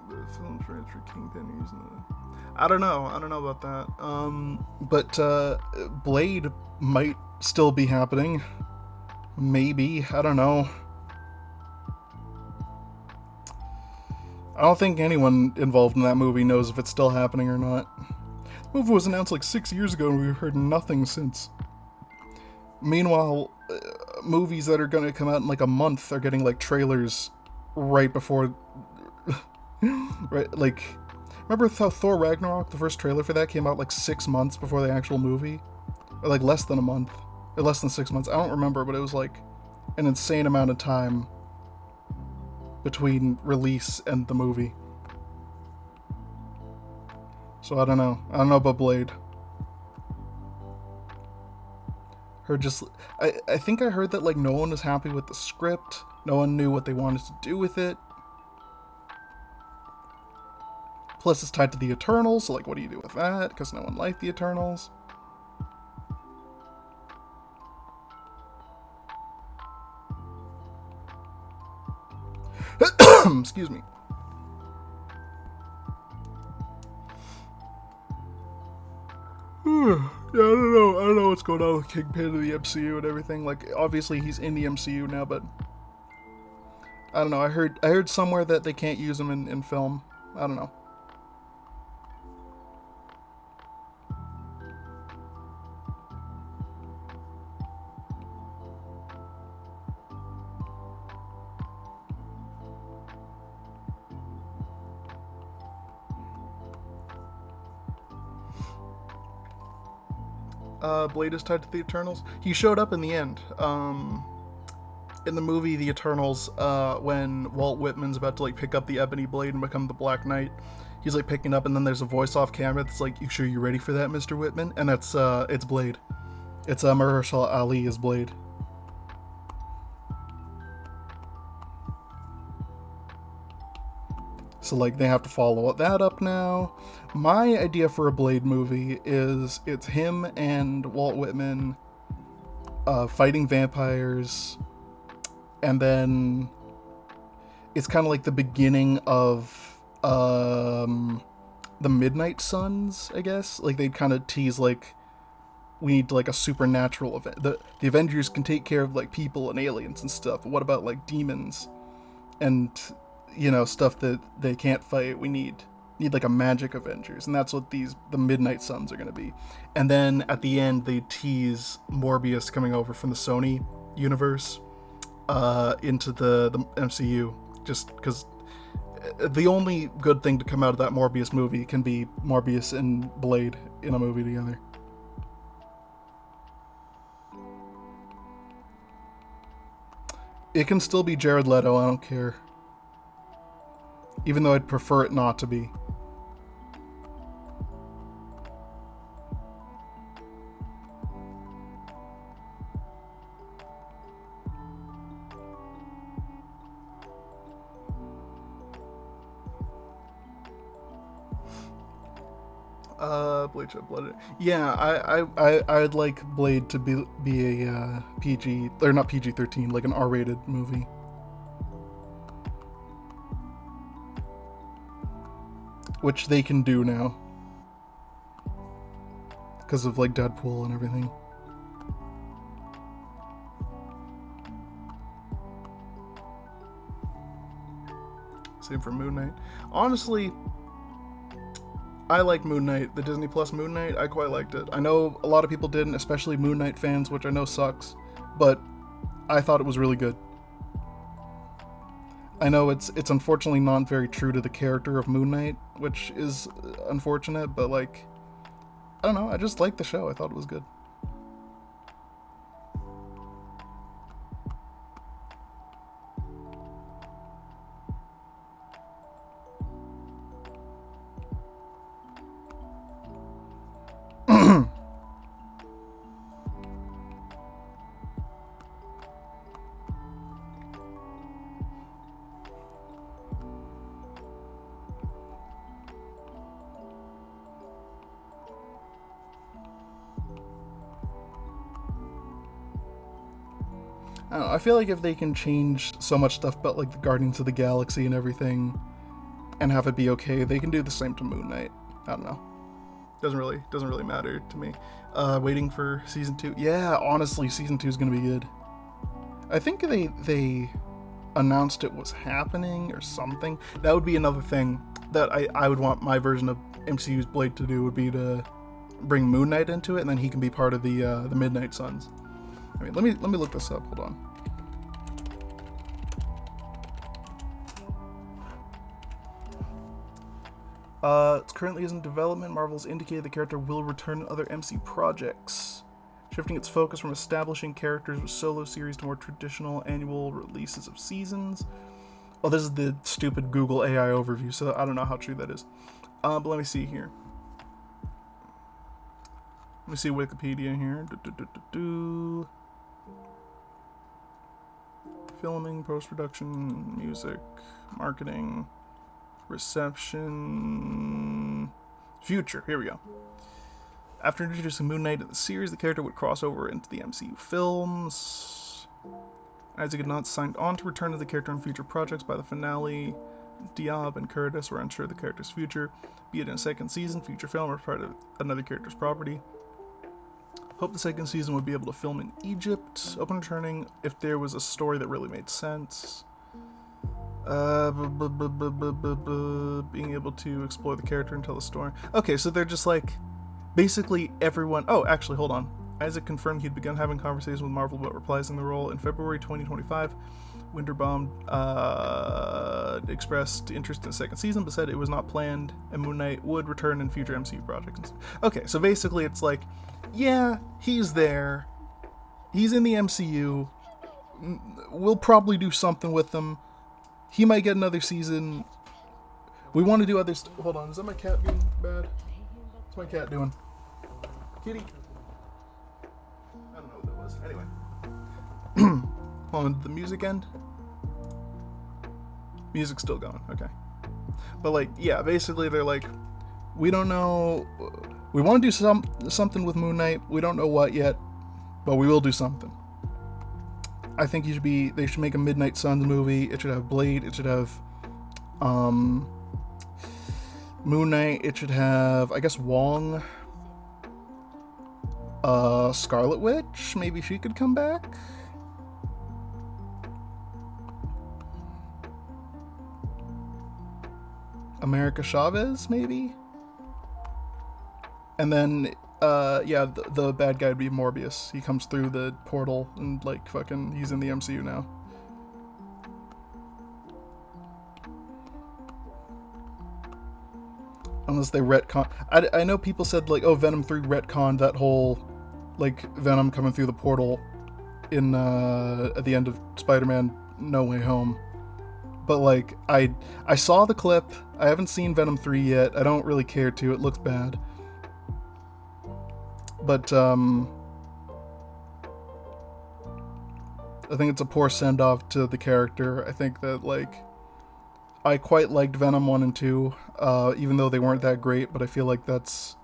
The film transfer Kingpin using the... I don't know about that. But Blade might still be happening. Maybe, I don't know. I don't think anyone involved in that movie knows if it's still happening or not. The movie was announced like 6 years ago and we've heard nothing since. Meanwhile, movies that are going to come out in like a month are getting like trailers right before... right, like... Remember how Thor Ragnarok, the first trailer for that, came out like 6 months before the actual movie? Or like less than a month. Or less than 6 months. I don't remember, but it was like an insane amount of time between release and the movie. So I don't know. I don't know about Blade. I think I heard that like no one was happy with the script. No one knew what they wanted to do with it. Plus it's tied to the Eternals, so like what do you do with that? Because no one liked the Eternals. Excuse me. Yeah, I don't know what's going on with Kingpin in the MCU and everything. Like, obviously he's in the MCU now, but I don't know. I heard somewhere that they can't use him in film. I don't know. Blade is tied to the Eternals. He showed up in the end. In the movie The Eternals, when Walt Whitman's about to like pick up the Ebony Blade and become the Black Knight, he's like picking up, and then there's a voice off camera that's like, "You sure you're ready for that, Mr. Whitman?" And that's it's Blade. It's Mahershala Ali as Blade. So like they have to follow that up now. My idea for a Blade movie is it's him and Walt Whitman fighting vampires, and then it's kind of like the beginning of the Midnight Suns, I guess. Like they'd kind of tease like we need like a supernatural event. The Avengers can take care of like people and aliens and stuff, but what about like demons and you know, stuff that they can't fight? We need like a magic Avengers, and that's what the Midnight Suns are going to be. And then at the end they tease Morbius coming over from the Sony universe into the MCU, just because the only good thing to come out of that Morbius movie can be Morbius and Blade in a movie together. It can still be Jared Leto, I don't care. Even though I'd prefer it not to be. Blade Shed Blood. Yeah, I'd like Blade to be a PG, or not PG-13, like an R-rated movie. Which they can do now. Because of like Deadpool and everything. Same for Moon Knight. Honestly, I like Moon Knight, the Disney Plus Moon Knight. I quite liked it. I know a lot of people didn't, especially Moon Knight fans, which I know sucks, but I thought it was really good. I know it's unfortunately not very true to the character of Moon Knight, which is unfortunate, but like, I don't know, I just liked the show. I thought it was good. I don't know, I feel like if they can change so much stuff about like the Guardians of the Galaxy and everything and have it be okay, they can do the same to Moon Knight. I don't know. Doesn't really matter to me. Waiting for season 2. Yeah, honestly, season 2 is gonna be good. I think they announced it was happening or something. That would be another thing that I would want my version of MCU's Blade to do, would be to bring Moon Knight into it, and then he can be part of the Midnight Suns. I mean, let me look this up. Hold on. It's currently is in development. Marvel's indicated the character will return in other MC projects, shifting its focus from establishing characters with solo series to more traditional annual releases of seasons. Oh, this is the stupid Google AI overview, so I don't know how true that is. But let me see here. Let me see Wikipedia here. Filming, post-production, music, marketing, reception, future. Here we go. After introducing Moon Knight in the series, the character would cross over into the MCU films. Isaac had not signed on to return to the character in future projects by the finale. Diab and Curtis were unsure of the character's future, be it in a second season, future film, or part of another character's property. Hope the second season would be able to film in Egypt, open returning if there was a story that really made sense. Being able to explore the character and tell the story. Okay, so they're just like, basically everyone... Oh, actually, hold on. Isaac confirmed he'd begun having conversations with Marvel about reprising the role in February 2025. Winterbaum expressed interest in the second season, but said it was not planned, and Moon Knight would return in future MCU projects. Okay, so basically it's like, yeah, he's there. He's in the MCU. We'll probably do something with him. He might get another season. We want to do other Hold on, is that my cat being bad? What's my cat doing? Kitty? I don't know what that was. Anyway. Hold on, did the music end? Music's still going, okay. But like, yeah, basically they're like, we don't know... We want to do something with Moon Knight. We don't know what yet, but we will do something. I think they should make a Midnight Suns movie. It should have Blade. It should have Moon Knight. It should have, I guess, Wong. Scarlet Witch. Maybe she could come back. America Chavez, maybe. And then, yeah, the bad guy would be Morbius. He comes through the portal and, like, fucking, he's in the MCU now. Unless they retcon... I know people said, like, oh, Venom 3 retconned that whole, like, Venom coming through the portal in, at the end of Spider-Man No Way Home. But, like, I saw the clip. I haven't seen Venom 3 yet. I don't really care to. It looks bad. But, I think it's a poor send-off to the character. I think that, like, I quite liked Venom 1 and 2, even though they weren't that great, but I feel like that's...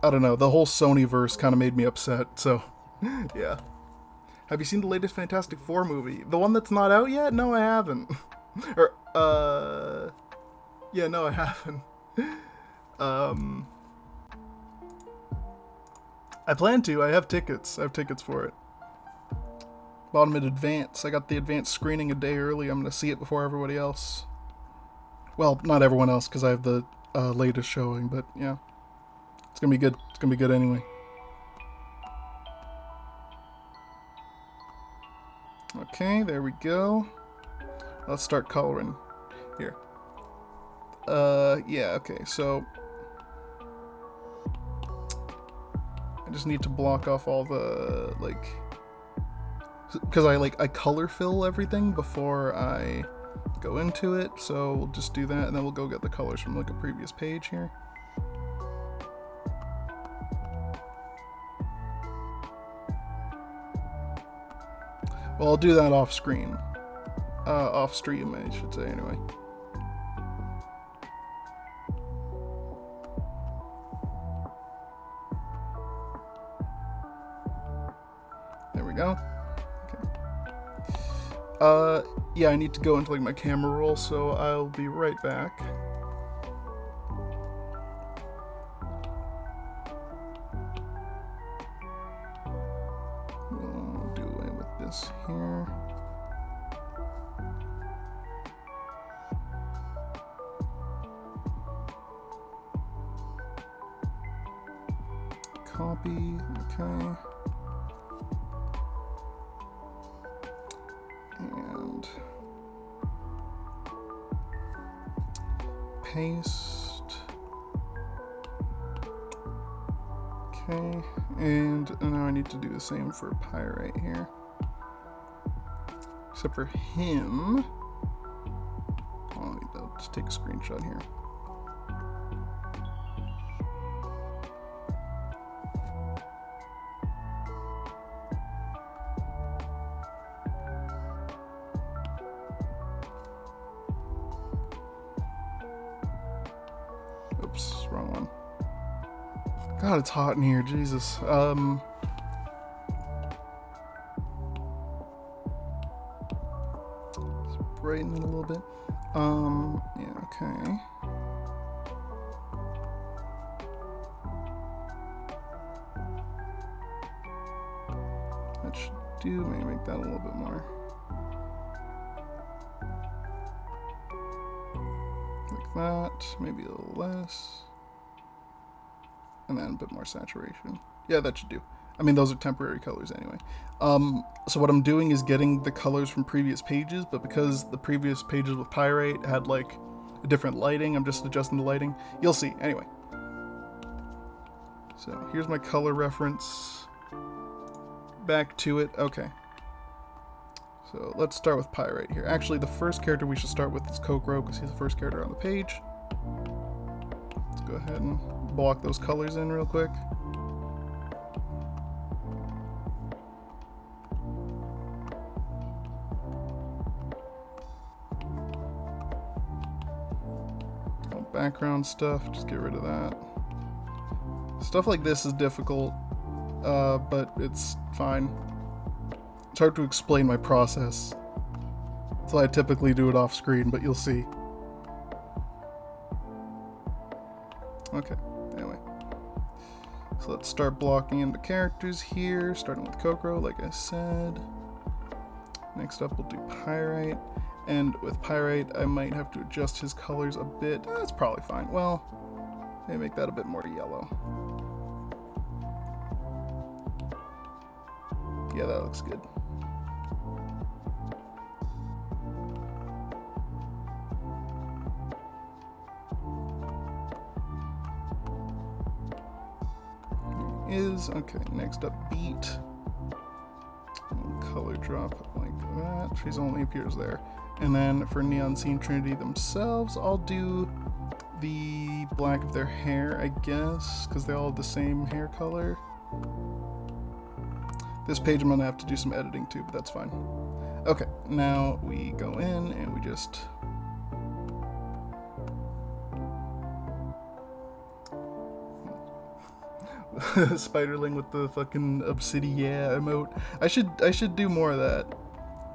I don't know, the whole Sony-verse kind of made me upset, so, yeah. Have you seen the latest Fantastic Four movie? The one that's not out yet? No, I haven't. Or, yeah, no, I haven't. I plan to. I have tickets. I have tickets for it. Bought them in advance. I got the advance screening a day early. I'm going to see it before everybody else. Well, not everyone else, because I have the latest showing, but yeah. It's gonna be good. It's gonna be good anyway. Okay, there we go. Let's start coloring here. Yeah, okay, so I just need to block off all the, like, because I color fill everything before I go into it, so we'll just do that, and then we'll go get the colors from, like, a previous page here. Well, I'll do that off screen. Off stream, I should say, anyway. There we go. Okay. Yeah, I need to go into, like, my camera roll, so I'll be right back. We'll do away with this here. Copy, okay. And paste. Okay, and now I need to do the same for Pyrite here. Except for him. I'll just take a screenshot here. Oops, wrong one. God, it's hot in here, Jesus. Let's brighten it a little bit. Yeah, okay. That should do, maybe make that a little bit more. Like that, maybe a little less. And then a bit more saturation. Yeah, that should do. I mean, those are temporary colors anyway. So what I'm doing is getting the colors from previous pages, but because the previous pages with Pyrite had, like, a different lighting, I'm just adjusting the lighting. You'll see. Anyway. So here's my color reference. Back to it. Okay. So let's start with Pyrite here. Actually, the first character we should start with is Kokoro, because he's the first character on the page. Let's go ahead and block those colors in real quick. Background stuff, just get rid of that. Stuff like this is difficult, but it's fine. It's hard to explain my process. That's why I typically do it off screen, but you'll see. Okay, anyway. So let's start blocking in the characters here, starting with Kokoro, like I said. Next up we'll do Pyrite. And with Pyrite, I might have to adjust his colors a bit. That's probably fine. Well, maybe make that a bit more yellow. Yeah, that looks good. Okay, next up, Beat. Color drop like that. She's only appears there. And then for Neon Scene Trinity themselves, I'll do the black of their hair, I guess, because they all have the same hair color. This page I'm gonna have to do some editing too, but that's fine. Okay, now we go in and we just Spiderling with the fucking Obsidian emote. I should do more of that.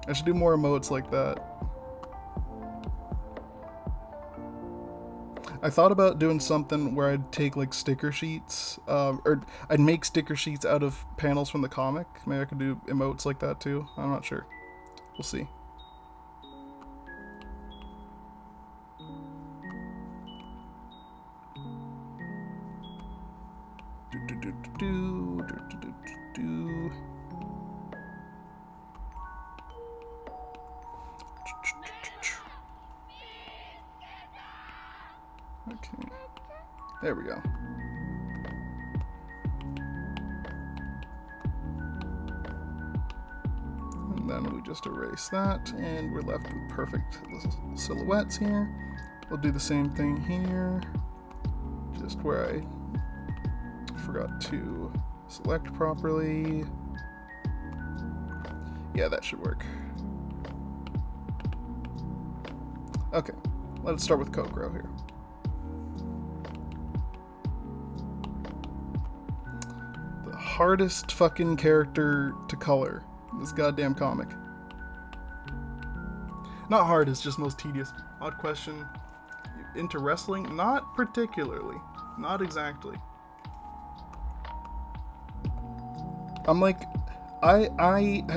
I should do more emotes like that. I thought about doing something where I'd take, like, sticker sheets, or I'd make sticker sheets out of panels from the comic. Maybe I could do emotes like that too. I'm not sure. We'll see. Okay, there we go. And then we just erase that, and we're left with perfect silhouettes here. We'll do the same thing here, just where I forgot to select properly. Yeah, that should work. Okay, let's start with Kokoro here. The hardest fucking character to color in this goddamn comic. Not hard, it's just most tedious. Odd question. Into wrestling? Not particularly. Not exactly. I'm like, I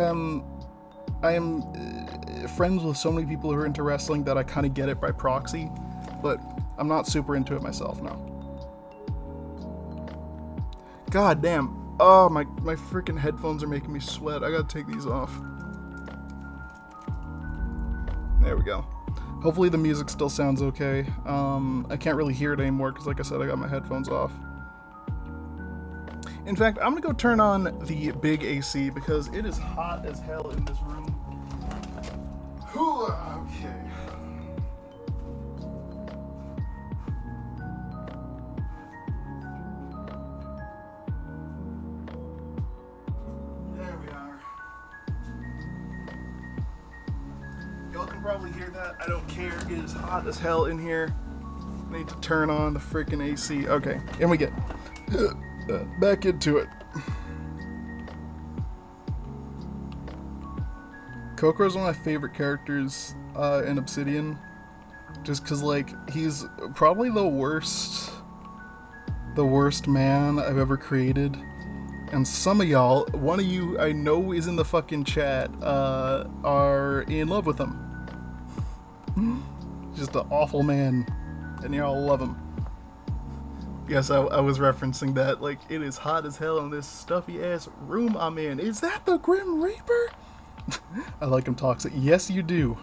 am friends with so many people who are into wrestling that I kind of get it by proxy, but I'm not super into it myself now. God damn. Oh, my freaking headphones are making me sweat. I gotta take these off. There we go. Hopefully the music still sounds okay. I can't really hear it anymore because, like I said, I got my headphones off. In fact, I'm gonna go turn on the big AC because it is hot as hell in this room. Okay. There we are. Y'all can probably hear that. I don't care. It is hot as hell in here. I need to turn on the freaking AC. Okay, and we get back into it. Kokoro's one of my favorite characters in Obsidian, just because, like, he's probably the worst man I've ever created. And some of y'all, one of you I know is in the fucking chat, are in love with him. Just an awful man, and y'all love him. Yes, I was referencing that, like, it is hot as hell in this stuffy ass room I'm in. Is that the Grim Reaper? I like him toxic. Yes, you do.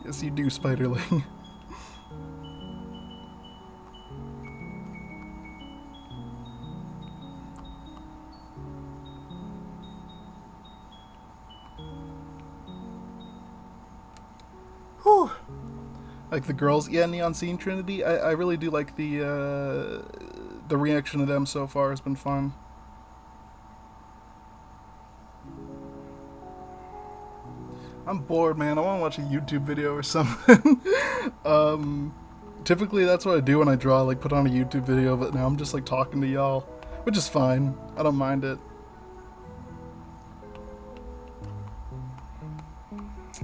Yes, you do, Spiderling. Whew. Like the girls, yeah, Neon Scene Trinity. I really do like the reaction to them so far has been fun. I'm bored, man. I want to watch a YouTube video or something. Typically that's what I do when I draw, like put on a YouTube video, but now I'm just like talking to y'all, which is fine. I don't mind it.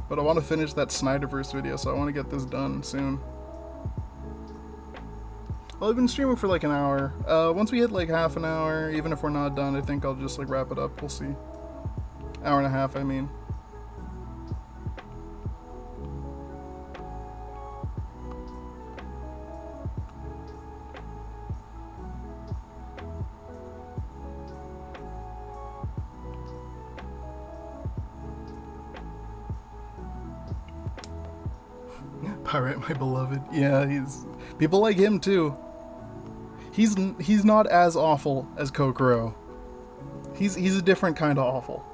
But I want to finish that Snyderverse video, so I want to get this done soon. Well, I've been streaming for like an hour. Once we hit like half an hour, even if we're not done, I think I'll just like wrap it up. We'll see. Hour and a half, I mean. Pirate, my beloved. Yeah, people like him too. He's not as awful as Kokoro. He's a different kind of awful.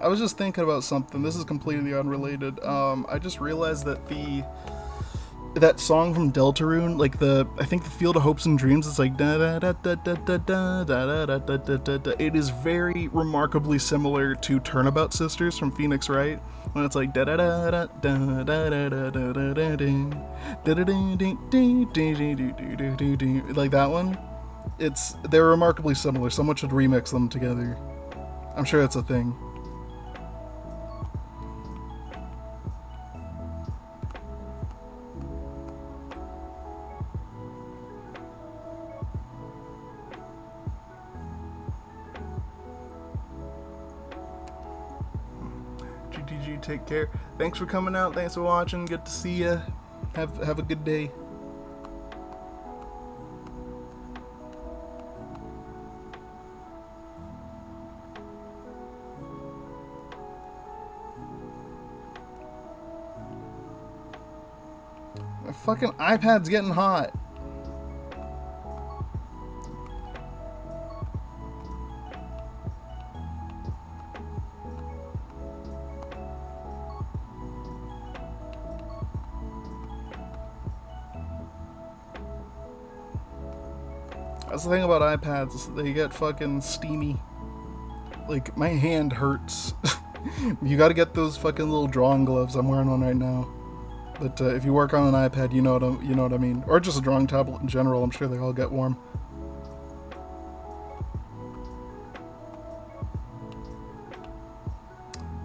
I was just thinking about something. This is completely unrelated. I just realized that that song from Deltarune, like I think the Field of Hopes and Dreams, it's like da da da da da da da da da da da da da. It is very remarkably similar to Turnabout Sisters from Phoenix Wright, when it's like da da da da da da da da da da da da, like that one. They're remarkably similar. Someone should remix them together. I'm sure it's a thing. you. Take care. Thanks for coming out. Thanks for watching. Good to see you. Have a good day. My fucking iPad's getting hot. That's the thing about iPads, is they get fucking steamy. Like, my hand hurts. You gotta get those fucking little drawing gloves I'm wearing on right now. But if you work on an iPad, you know what I mean. Or just a drawing tablet in general, I'm sure they all get warm.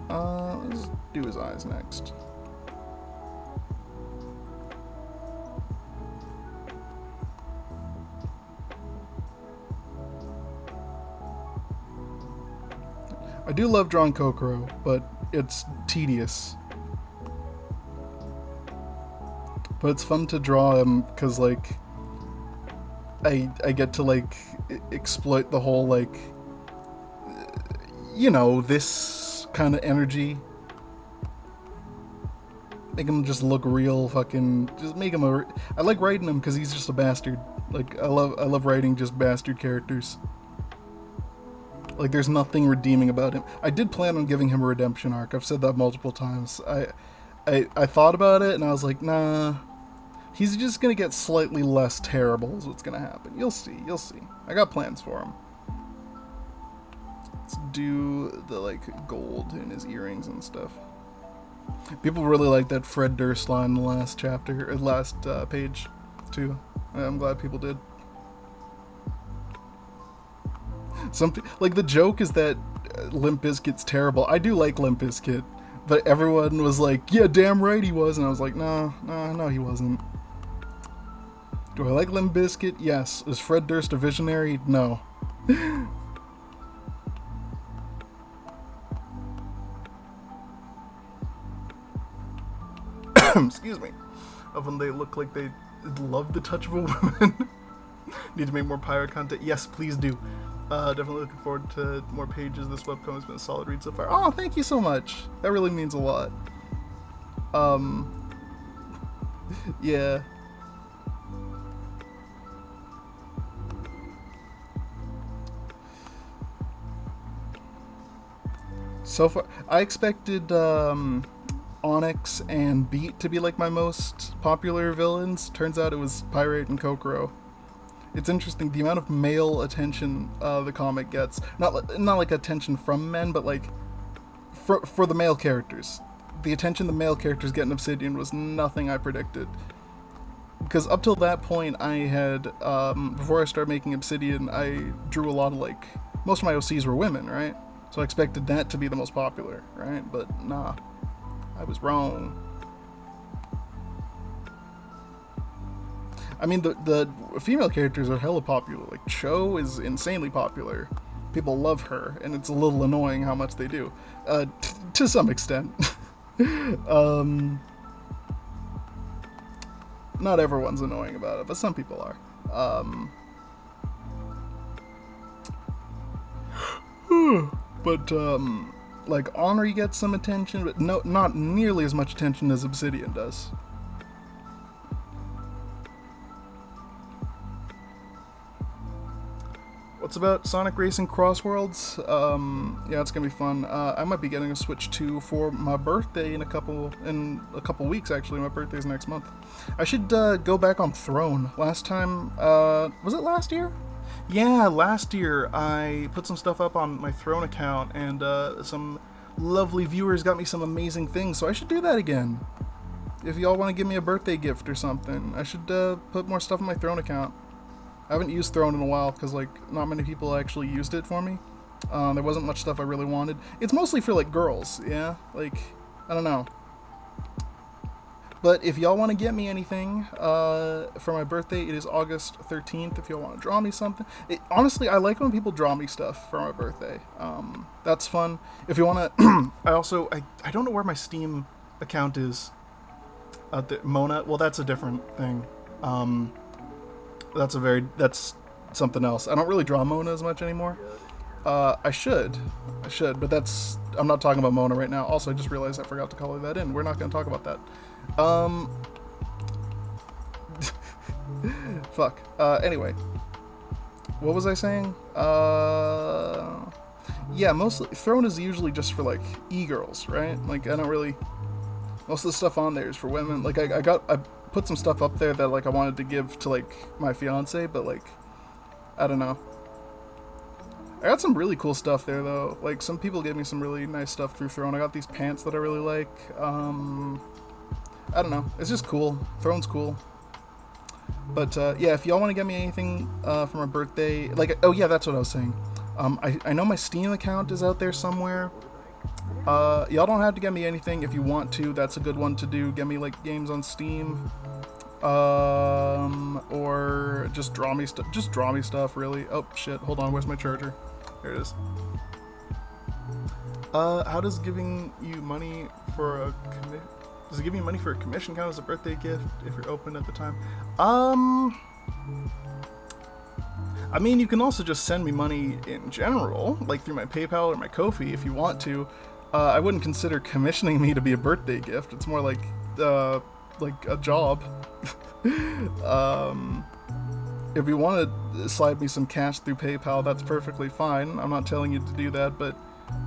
Let's do his eyes next. I do love drawing Kokoro, but it's tedious. But it's fun to draw him because, like, I get to, like, exploit the whole, like, you know, this kind of energy. Make him just look real fucking, just make him I like writing him because he's just a bastard. Like, I love writing just bastard characters. Like, there's nothing redeeming about him. I did plan on giving him a redemption arc. I've said that multiple times. I thought about it, and I was like, nah. He's just gonna get slightly less terrible is what's gonna happen. You'll see. I got plans for him. Let's do the, like, gold in his earrings and stuff. People really like that Fred Durst line in the last chapter, or last page, too. I'm glad people did. Like, the joke is that Limp Bizkit's terrible. I do like Limp Bizkit, but everyone was like, yeah, damn right he was, and I was like, no, he wasn't. Do I like Limp Bizkit? Yes. Is Fred Durst a visionary? No. Excuse me. Of when they look like they love the touch of a woman. Need to make more pirate content? Yes, please do. Definitely looking forward to more pages. This webcomic has been a solid read so far. Oh, thank you so much. That really means a lot. Yeah. So far, I expected Onyx and Beat to be like my most popular villains. Turns out it was Pirate and Kokoro. It's interesting the amount of male attention the comic gets. Not like attention from men, but like for the male characters. The attention the male characters get in Obsidian was nothing I predicted. Because up till that point, I had before I started making Obsidian, I drew a lot of, like, most of my OCs were women, right? So I expected that to be the most popular, right? But nah, I was wrong. I mean, the female characters are hella popular. Like, Cho is insanely popular. People love her, and it's a little annoying how much they do. To some extent. Not everyone's annoying about it, but some people are. But, like, Honor gets some attention, but not nearly as much attention as Obsidian does. What's about Sonic Racing Cross Worlds? Yeah, it's gonna be fun. I might be getting a Switch 2 for my birthday in a couple weeks. Actually, my birthday's next month. I should go back on Throne. Last time, was it last year? Yeah, last year I put some stuff up on my Throne account, and some lovely viewers got me some amazing things. So I should do that again. If y'all want to give me a birthday gift or something, I should put more stuff on my Throne account. I haven't used Throne in a while because, like, not many people actually used it for me. There wasn't much stuff I really wanted. It's mostly for, like, girls, yeah? Like, I don't know. But if y'all want to get me anything for my birthday, it is August 13th. If y'all want to draw me something. Honestly, I like when people draw me stuff for my birthday. That's fun. If you want to... I don't know where my Steam account is. Mona? Well, that's a different thing. That's something else. I don't really draw Mona as much anymore. I should, but I'm not talking about Mona right now. Also, I just realized I forgot to color that in. We're not going to talk about that. Fuck. Anyway. What was I saying? Yeah, mostly, Throne is usually just for, like, e-girls, right? Like, I don't really, most of the stuff on there is for women. Like, I put some stuff up there that, like, I wanted to give to, like, my fiance, but, like, I don't know. I got some really cool stuff there, though. Like, some people gave me some really nice stuff through Throne. I got these pants that I really like. I don't know. It's just cool. Throne's cool. But, yeah, if y'all want to get me anything for my birthday... Like, oh, yeah, that's what I was saying. I know my Steam account is out there somewhere. Y'all don't have to get me anything if you want to. That's a good one to do. Get me, like, games on Steam. Or just draw me stuff. Just draw me stuff, really. Oh, shit. Hold on. Where's my charger? There it is. How does giving you money for a... Does it give you money for a commission count as a birthday gift if you're open at the time? I mean, you can also just send me money in general, like through my PayPal or my Ko-fi if you want to. I wouldn't consider commissioning me to be a birthday gift. It's more like a job. If you want to slide me some cash through PayPal, that's perfectly fine. I'm not telling you to do that, but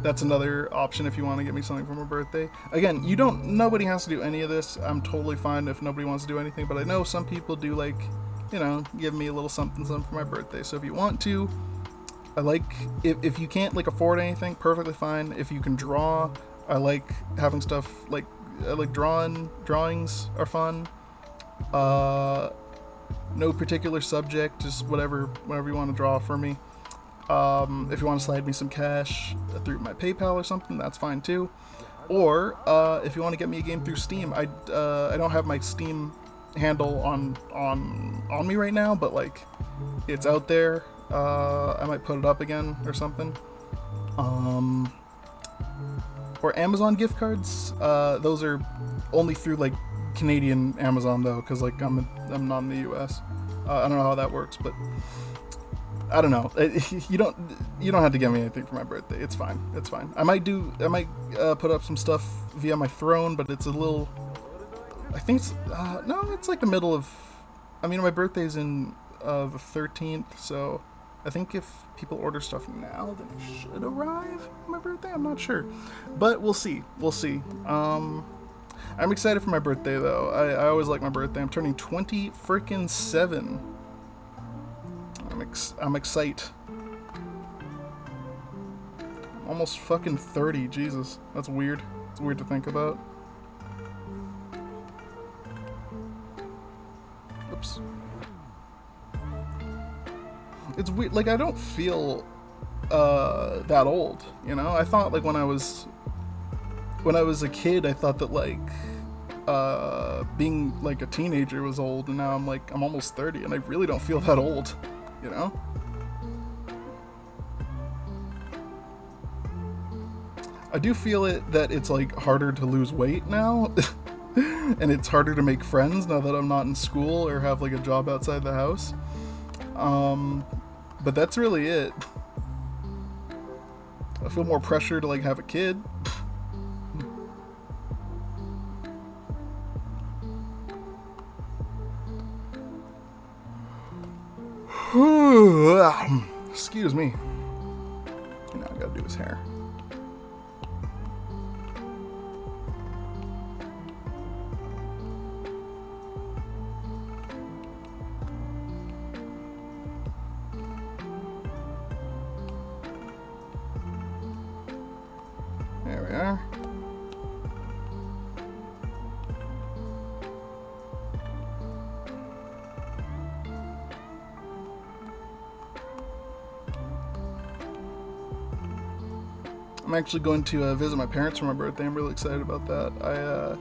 that's another option if you want to get me something for my birthday. Again, nobody has to do any of this. I'm totally fine if nobody wants to do anything, but I know some people do, like, you know, give me a little something for my birthday. So if you want to, I like, if you can't, like, afford anything, perfectly fine. If you can draw, I like having stuff, like, drawings are fun. No particular subject, just whatever you want to draw for me. If you want to slide me some cash through my PayPal or something, that's fine too. Or if you want to get me a game through Steam, I don't have my Steam handle on me right now, but, like, it's out there. I might put it up again or something. Or Amazon gift cards. Those are only through, like, Canadian Amazon though, because, like, I'm not in the US. I don't know how that works, but I don't know. You don't have to get me anything for my birthday. It's fine. It's fine. I might put up some stuff via my Throne, but it's a little. I think it's no. It's like the middle of. I mean, my birthday's in the 13th, so I think if people order stuff now, then it should arrive on my birthday. I'm not sure, but we'll see. We'll see. I'm excited for my birthday though. I always like my birthday. I'm turning 27. I'm excited. I'm almost fucking 30. Jesus, that's weird. It's weird to think about. Oops. It's weird. Like, I don't feel that old. You know, I thought, like, when I was a kid, I thought that, like, being, like, a teenager was old, and now I'm almost 30, and I really don't feel that old. You know? I do feel that it's, like, harder to lose weight now. And it's harder to make friends now that I'm not in school or have, like, a job outside the house. But that's really it. I feel more pressure to, like, have a kid. Excuse me. Now I gotta do his hair. There we are. I'm actually going to visit my parents for my birthday. I'm really excited about that.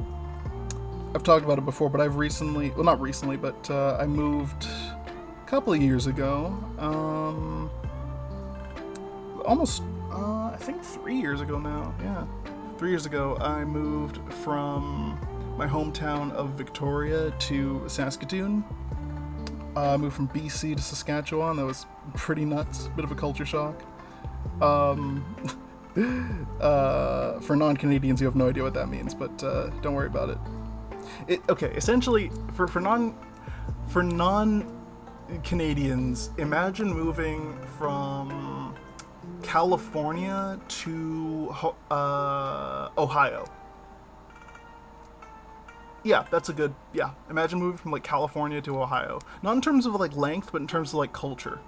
I've talked about it before, but I've recently, well, not recently, but I moved a couple of years ago. Almost, I think 3 years ago now. Yeah, 3 years ago, I moved from my hometown of Victoria to Saskatoon. I moved from BC to Saskatchewan. That was pretty nuts. Bit of a culture shock. For non-Canadians, you have no idea what that means, but don't worry about it. Okay, essentially, for non-Canadians, imagine moving from California to Ohio. Yeah, that's a good, yeah. Imagine moving from, like, California to Ohio. Not in terms of, like, length, but in terms of, like, culture.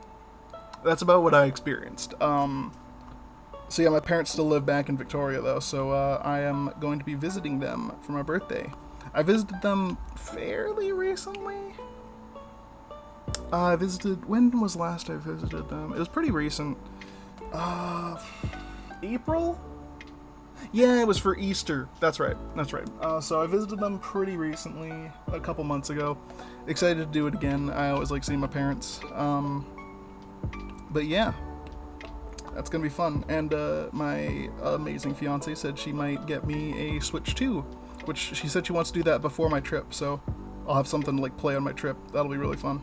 That's about what I experienced. So yeah, my parents still live back in Victoria, though, so I am going to be visiting them for my birthday. I visited them fairly recently. When was last I visited them? It was pretty recent. April? Yeah, it was for Easter. That's right. So I visited them pretty recently, a couple months ago. Excited to do it again. I always like seeing my parents. But yeah, that's gonna be fun. And my amazing fiance said she might get me a Switch 2, which she said she wants to do that before my trip, so I'll have something to, like, play on my trip. That'll be really fun.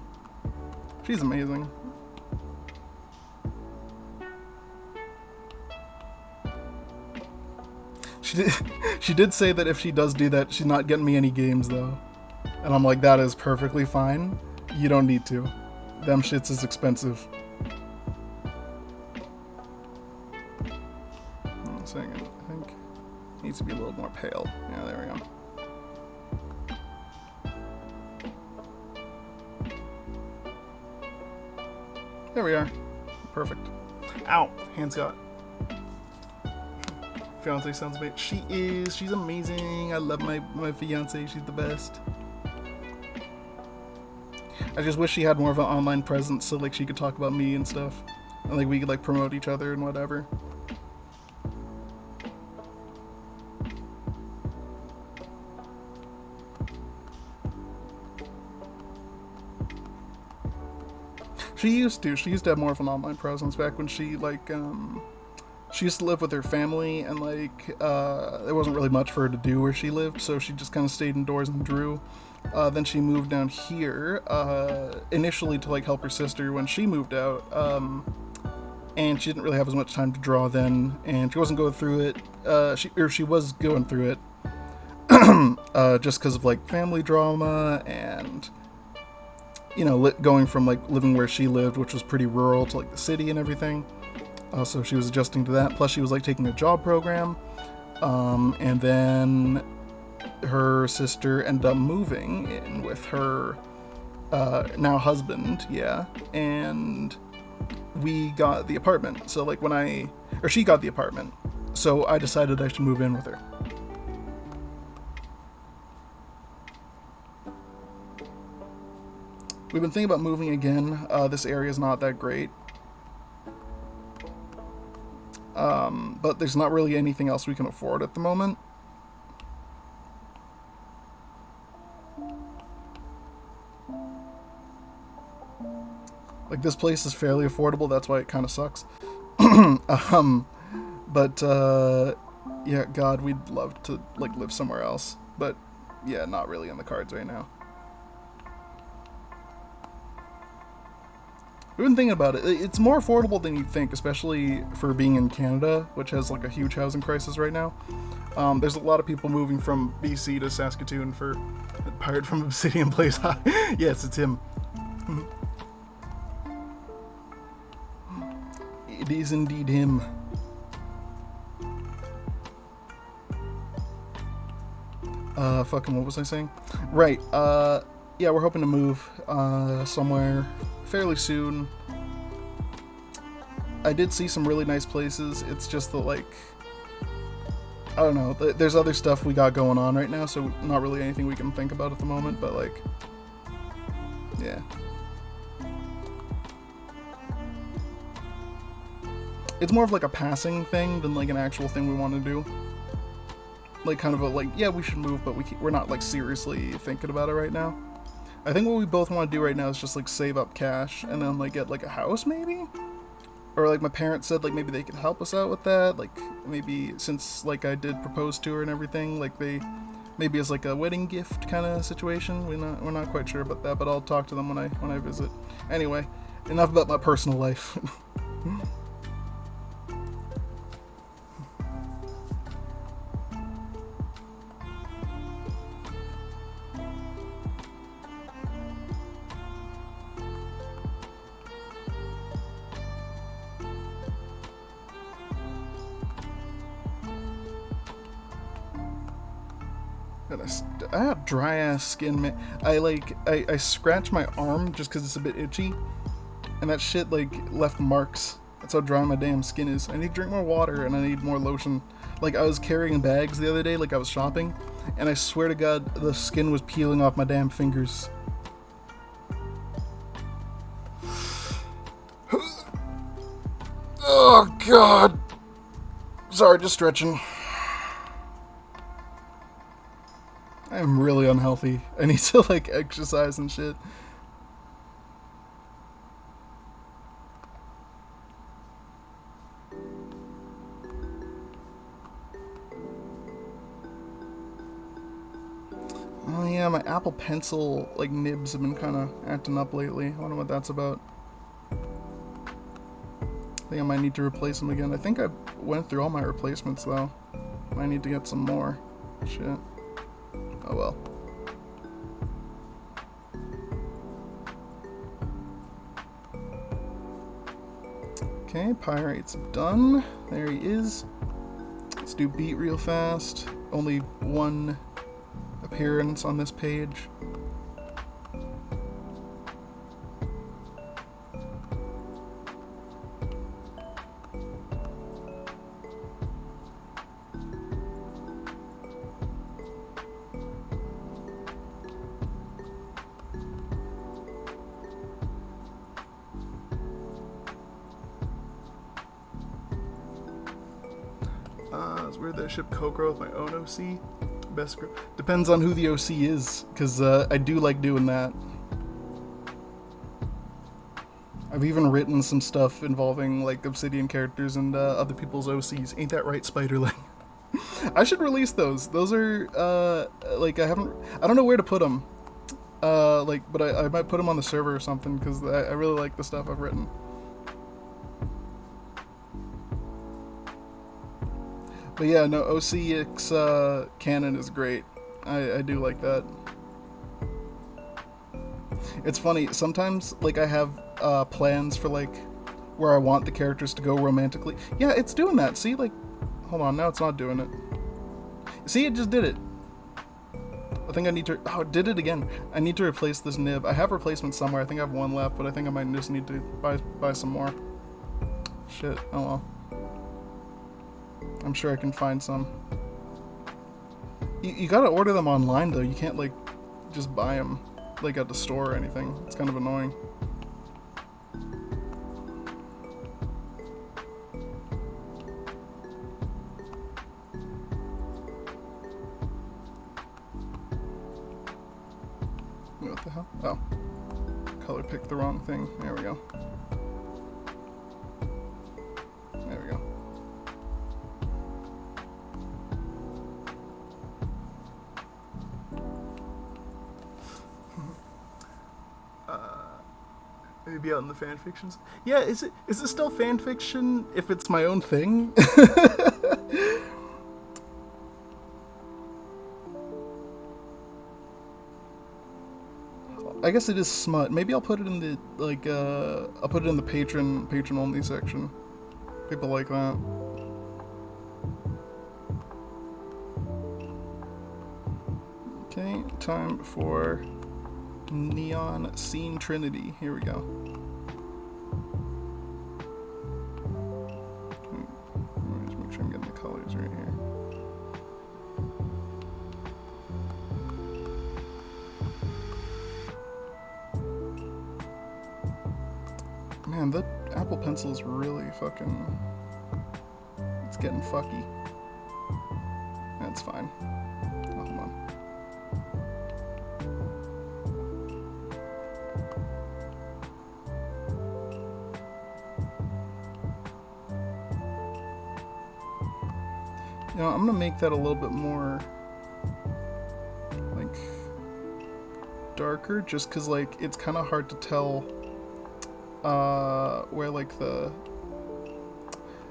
She's amazing. She did say that if she does do that, she's not getting me any games, though. And I'm like, that is perfectly fine. You don't need to. Them shits is expensive. One second, I think it needs to be a little more pale. Yeah, there we go. There we are. Perfect. Ow! Hands got. Fiance sounds amazing. She's amazing. I love my fiance. She's the best. I just wish she had more of an online presence so, like, she could talk about me and stuff. And, like, we could, like, promote each other and whatever. She used to have more of an online presence back when she, like, she used to live with her family, and, like, there wasn't really much for her to do where she lived, so she just kind of stayed indoors and drew. Then she moved down here, initially to, like, help her sister when she moved out, and she didn't really have as much time to draw then, and she wasn't going through it, she was going through it, just because of, like, family drama, and, you know, going from, like, living where she lived, which was pretty rural, to, like, the city and everything. So she was adjusting to that. Plus, she was, like, taking a job program. And then her sister ended up moving in with her now husband, yeah. And we got the apartment. So, like, she got the apartment. So I decided I should move in with her. We've been thinking about moving again. This area is not that great. But there's not really anything else we can afford at the moment. Like, this place is fairly affordable, that's why it kind of sucks. But, yeah, God, we'd love to, like, live somewhere else. But, yeah, not really in the cards right now. We've been thinking about it. It's more affordable than you'd think, especially for being in Canada, which has, like, a huge housing crisis right now. There's a lot of people moving from BC to Saskatoon for Pirate from Obsidian plays high. Yes, it's him. It is indeed him. Fucking what was I saying? Right, yeah, we're hoping to move, somewhere fairly soon. I did see some really nice places. It's just that, like, I don't know, there's other stuff we got going on right now, so not really anything we can think about at the moment, but, like, yeah. It's more of, like, a passing thing than, like, an actual thing we want to do. like kind of a like, yeah, we should move, but we're not like seriously thinking about it right now. I think what we both want to do right now is just like save up cash and then like get like a house maybe, or like my parents said like maybe they could help us out with that. Like maybe since like I did propose to her and everything, like they maybe as like a wedding gift kind of situation. We're not quite sure about that, but I'll talk to them when I visit. Anyway, enough about my personal life. I have dry ass skin, man. I scratch my arm just because it's a bit itchy, and that shit like left marks. That's how dry my damn skin is. I need to drink more water and I need more lotion. Like I was carrying bags the other day, like I was shopping, and I swear to God, the skin was peeling off my damn fingers. Oh God. Sorry, just stretching. I'm really unhealthy. I need to like exercise and shit. Oh yeah, my Apple Pencil like nibs have been kind of acting up lately. I wonder what that's about. I think I might need to replace them again. I think I went through all my replacements though. I need to get some more. Shit. Oh well. Okay, Pirate's done. There he is. Let's do beat real fast. Only one appearance on this page. It's weird that I ship Kokoro with my own OC. Best group. Depends on who the OC is, because I do like doing that. I've even written some stuff involving like Obsidian characters and other people's OCs. Ain't that right, Spiderling? I should release those. Those are like I don't know where to put them. But I might put them on the server or something because I really like the stuff I've written. But yeah, no, OCX canon is great. I do like that. It's funny, sometimes like I have plans for like where I want the characters to go romantically. Yeah, it's doing that. See, like, hold on, now it's not doing it. See, it just did it. I think I need to, oh, it did it again. I need to replace this nib. I have replacements somewhere. I think I have one left, but I think I might just need to buy some more. Shit, oh well. I'm sure I can find some. You gotta order them online though. You can't like just buy them like at the store or anything. It's kind of annoying. What the hell? Oh. Color picked the wrong thing. There we go. There we go. Maybe out in the fan fictions. Yeah, is it still fan fiction if it's my own thing? I guess it is smut. Maybe I'll put it in the like I'll put it in the patron only section. People like that. Okay, time for Neon Scene Trinity. Here we go. Let me just make sure I'm getting the colors right here. Man, that Apple Pencil is really fucking... It's getting fucky. Yeah, it's fine. Oh, hold on. You know, I'm gonna make that a little bit more, like, darker, just because, like, it's kind of hard to tell, where, like,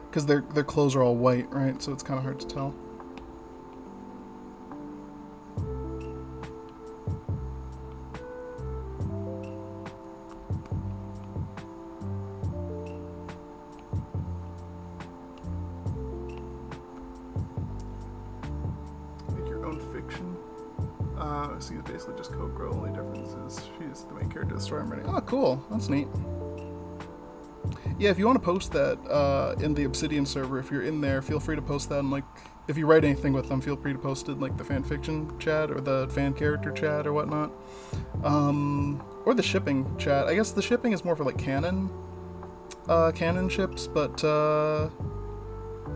because their clothes are all white, right? So it's kind of hard to tell. See, it's basically just Code Girl. Only difference is she's the main character of the story I'm writing. Oh, cool. That's neat. Yeah, if you want to post that in the Obsidian server, if you're in there, feel free to post that. And like, if you write anything with them, feel free to post it in like the fanfiction chat or the fan character chat or whatnot, or the shipping chat. I guess the shipping is more for like canon ships, but I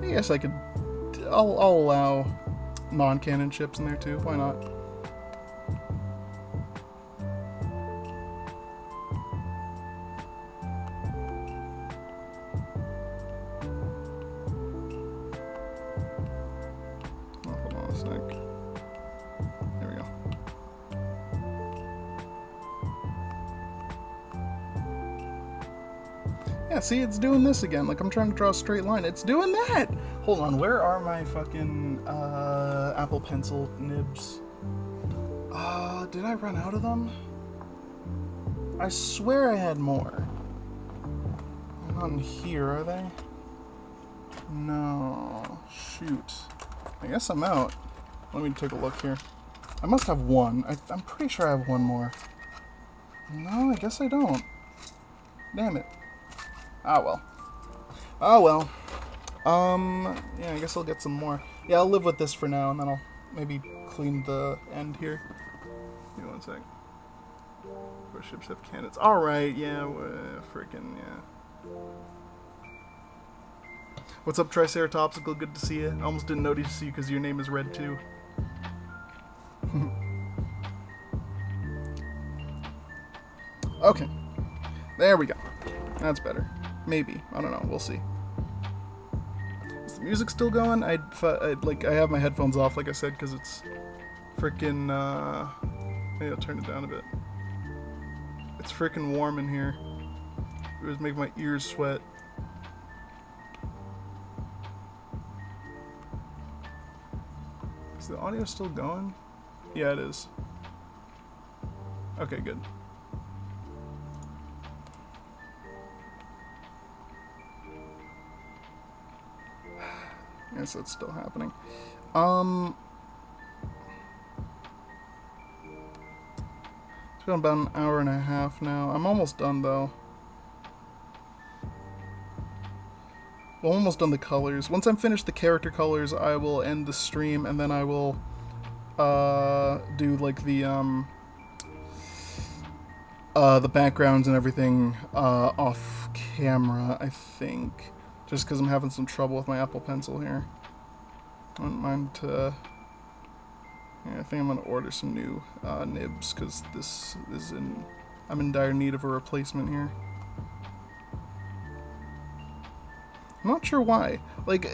guess I could. I'll allow non-canon ships in there too. Why not? Yeah, see, it's doing this again. Like, I'm trying to draw a straight line. It's doing that! Hold on, where are my fucking, Apple Pencil nibs? Did I run out of them? I swear I had more. They're not in here, are they? No. Shoot. I guess I'm out. Let me take a look here. I must have one. I'm pretty sure I have one more. No, I guess I don't. Damn it. Ah, well. Oh, well. Yeah, I guess I'll get some more. Yeah, I'll live with this for now, and then I'll maybe clean the end here. Give me one sec. Where ships have cannons. Alright, yeah, freaking, yeah. What's up, Triceratopsical? Good to see you. I almost didn't notice you because your name is red, too. Okay. There we go. That's better. Maybe. I don't know. We'll see. Is the music still going? I have my headphones off, like I said, because it's freaking, maybe I'll turn it down a bit. It's freaking warm in here. It was making my ears sweat. Is the audio still going? Yeah, it is. Okay, good. Yes, that's still happening. It's been about an hour and a half now. I'm almost done, though. Well, I'm almost done the colors. Once I'm finished the character colors, I will end the stream, and then I will do like the backgrounds and everything off camera, I think. Just because I'm having some trouble with my Apple Pencil here. I don't mind to... Yeah, I think I'm going to order some new nibs, because this is I'm in dire need of a replacement here. I'm not sure why. Like,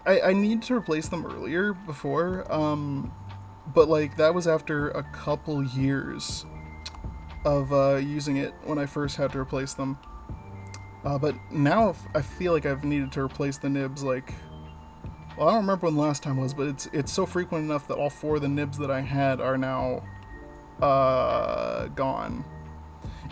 I need to replace them earlier, before, but like, that was after a couple years of using it when I first had to replace them. But now I feel like I've needed to replace the nibs, like... Well, I don't remember when the last time was, but it's so frequent enough that all 4 of the nibs that I had are now gone.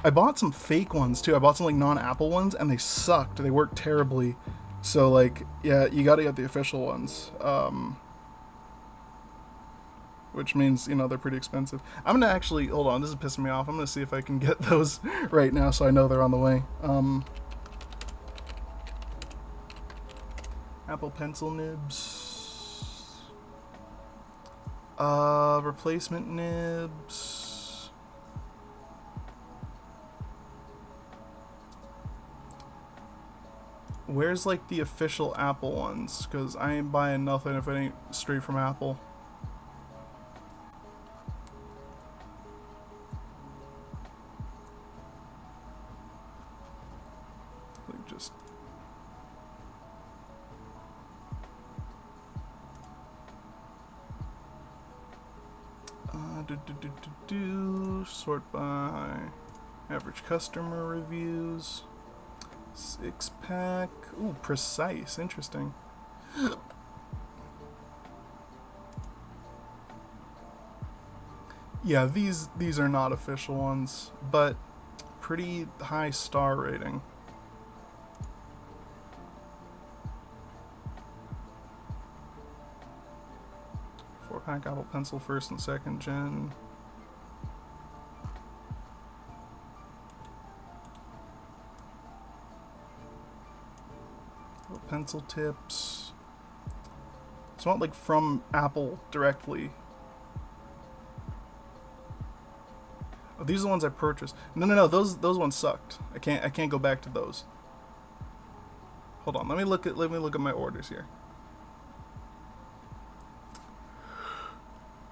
I bought some fake ones, too. I bought some, like, non-Apple ones, and they sucked. They worked terribly. So, like, yeah, you gotta get the official ones. Which means, you know, they're pretty expensive. I'm gonna actually... Hold on, this is pissing me off. I'm gonna see if I can get those right now so I know they're on the way. Apple Pencil nibs. Replacement nibs. Where's, like, the official Apple ones? Because I ain't buying nothing if it ain't straight from Apple. Sort by average customer reviews. 6-pack. Ooh, precise. Interesting. Yeah, these are not official ones, but pretty high star rating. Four-pack Apple Pencil first and second gen. Pencil tips. It's not like from Apple directly. Oh, these are the ones I purchased. No. Those ones sucked. I can't go back to those. Hold on. Let me look at my orders here.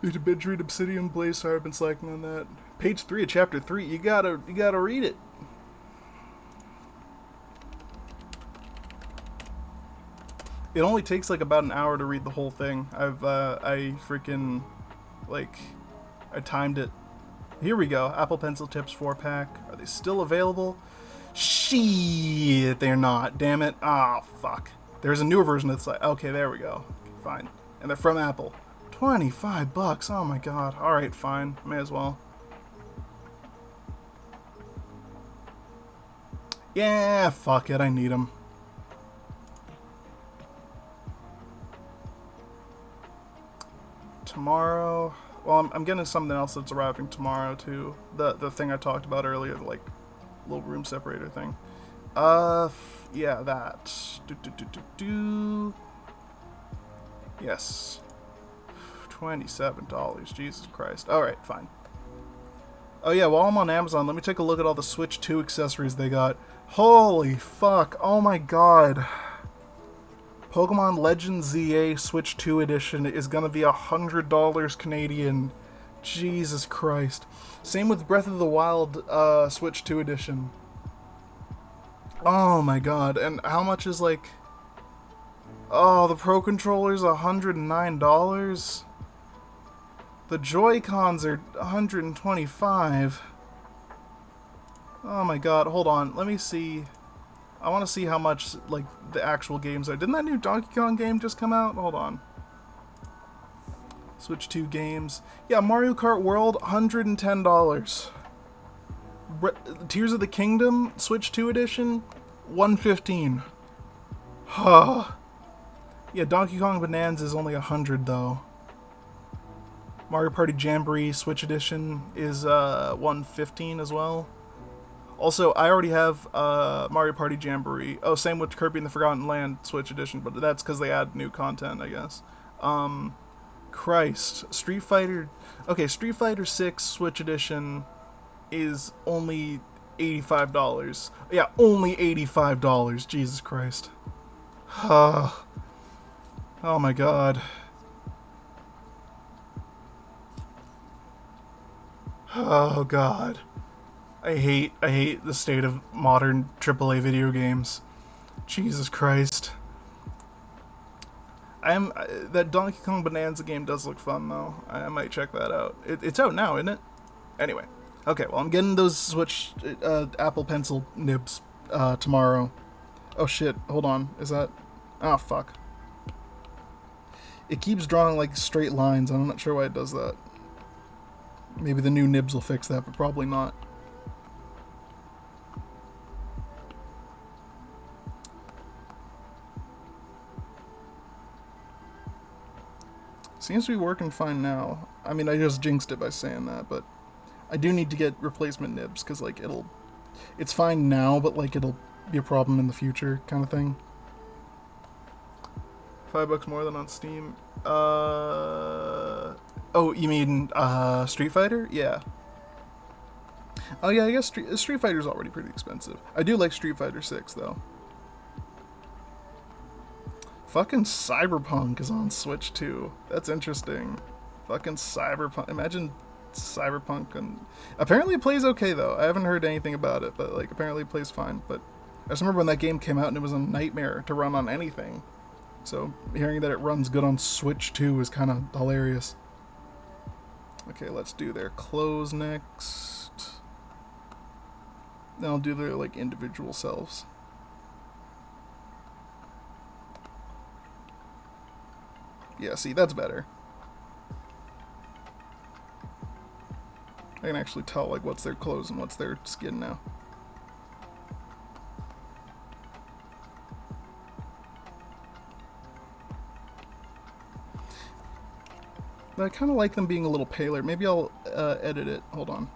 Need to binge read Obsidian, Blaze. Sorry, I've been slacking on that. Page 3 of chapter 3. You gotta read it. It only takes like about an hour to read the whole thing. I timed it. Here we go. Apple Pencil Tips 4-pack. Are they still available? Shit, they're not. Damn it. Ah, fuck. There's a newer version that's like, okay, there we go. Fine. And they're from Apple. $25. Oh my god. Alright, fine. May as well. Yeah, fuck it. I need them. Tomorrow, well, I'm getting something else that's arriving tomorrow too. The thing I talked about earlier, the like little room separator thing. Yeah, that. Yes. $27. Jesus Christ. All right, fine. Oh yeah, while I'm on Amazon, let me take a look at all the Switch 2 accessories they got. Holy fuck! Oh my god. Pokemon Legends ZA Switch 2 edition is gonna be $100 Canadian. Jesus Christ. Same with Breath of the Wild Switch 2 edition. Oh my god. And how much is like... Oh, the Pro Controller's $109. The Joy-Cons are $125. Oh my god, hold on. Let me see... I want to see how much, like, the actual games are. Didn't that new Donkey Kong game just come out? Hold on. Switch 2 games. Yeah, Mario Kart World, $110. Tears of the Kingdom, Switch 2 edition, $115. Huh. Yeah, Donkey Kong Bonanza is only $100, though. Mario Party Jamboree Switch edition is $115 as well. Also, I already have Mario Party Jamboree. Oh, same with Kirby and the Forgotten Land Switch edition, but that's because they add new content, I guess. Christ. Street Fighter... Okay, Street Fighter 6 Switch edition is only $85. Yeah, only $85. Jesus Christ. Oh my god. Oh god. I hate the state of modern AAA video games. Jesus Christ. That Donkey Kong Bonanza game does look fun though. I might check that out. It's out now, isn't it? Anyway. Okay, well I'm getting those Switch Apple Pencil nibs tomorrow. Oh shit, hold on. Is that... Oh fuck. It keeps drawing like straight lines. I'm not sure why it does that. Maybe the new nibs will fix that, but probably not. Seems to be working fine now. I mean, I just jinxed it by saying that, but I do need to get replacement nibs, because, like, it's fine now, but, like, it'll be a problem in the future, kind of thing. $5 more than on Steam. Oh, you mean, Street Fighter? Yeah. Oh, yeah, I guess Street Fighter's already pretty expensive. I do like Street Fighter 6, though. Fucking Cyberpunk is on Switch too. That's interesting. Fucking Cyberpunk. Imagine Cyberpunk. And apparently it plays okay though. I haven't heard anything about it, but like apparently it plays fine. But I just remember when that game came out and it was a nightmare to run on anything. So hearing that it runs good on Switch 2 is kind of hilarious. Okay, let's do their clothes next. Then I'll do their like individual selves. Yeah, see, that's better. I can actually tell like what's their clothes and what's their skin now. But I kind of like them being a little paler. Maybe I'll edit it. Hold on.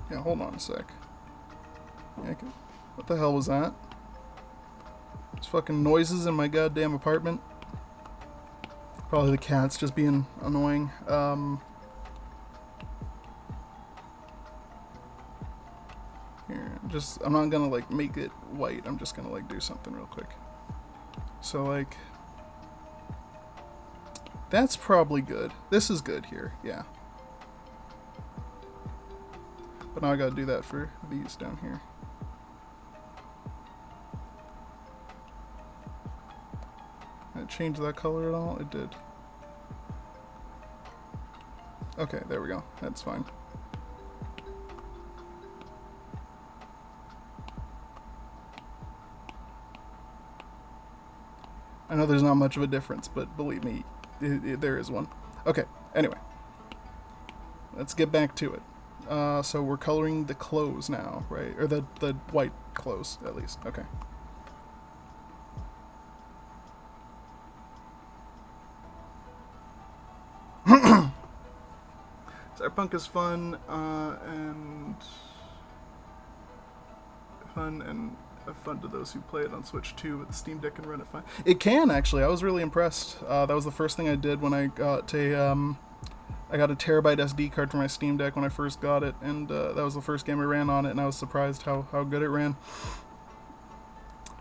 Yeah, hold on a sec. Yeah, what the hell was that? There's fucking noises in my goddamn apartment. Probably the cat's just being annoying. Here, I'm not gonna like make it white. I'm just gonna like do something real quick. So like, that's probably good. This is good here, yeah. But now I gotta do that for these down here. Did it change that color at all? It did. Okay, there we go. That's fine. I know there's not much of a difference, but believe me, there is one. Okay, anyway. Let's get back to it. So we're coloring the clothes now, right? Or the white clothes, at least. Okay. Cyberpunk is fun, and fun to those who play it on Switch too, but the Steam Deck can run it fine. It can, actually. I was really impressed. That was the first thing I did when I got I got a terabyte SD card for my Steam Deck when I first got it, and that was the first game I ran on it, and I was surprised how good it ran.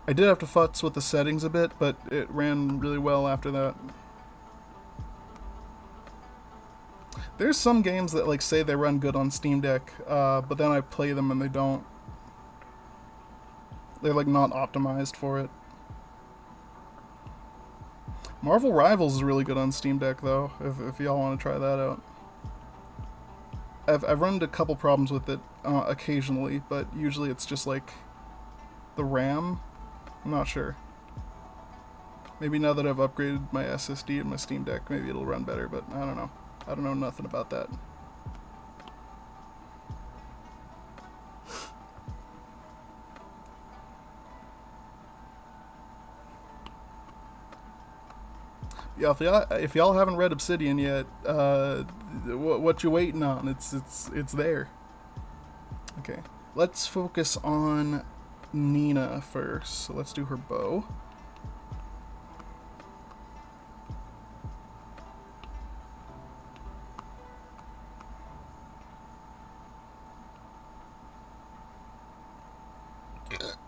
I did have to futz with the settings a bit, but it ran really well after that. There's some games that like say they run good on Steam Deck, but then I play them and they don't. They're like not optimized for it. Marvel Rivals is really good on Steam Deck though, if y'all want to try that out. I've run into a couple problems with it occasionally, but usually it's just like the RAM. I'm not sure. Maybe now that I've upgraded my SSD and my Steam Deck, maybe it'll run better, but I don't know. I don't know nothing about that. Yeah, if y'all haven't read Obsidian yet, what you waiting on? It's there. Okay, let's focus on Nina first. So let's do her bow.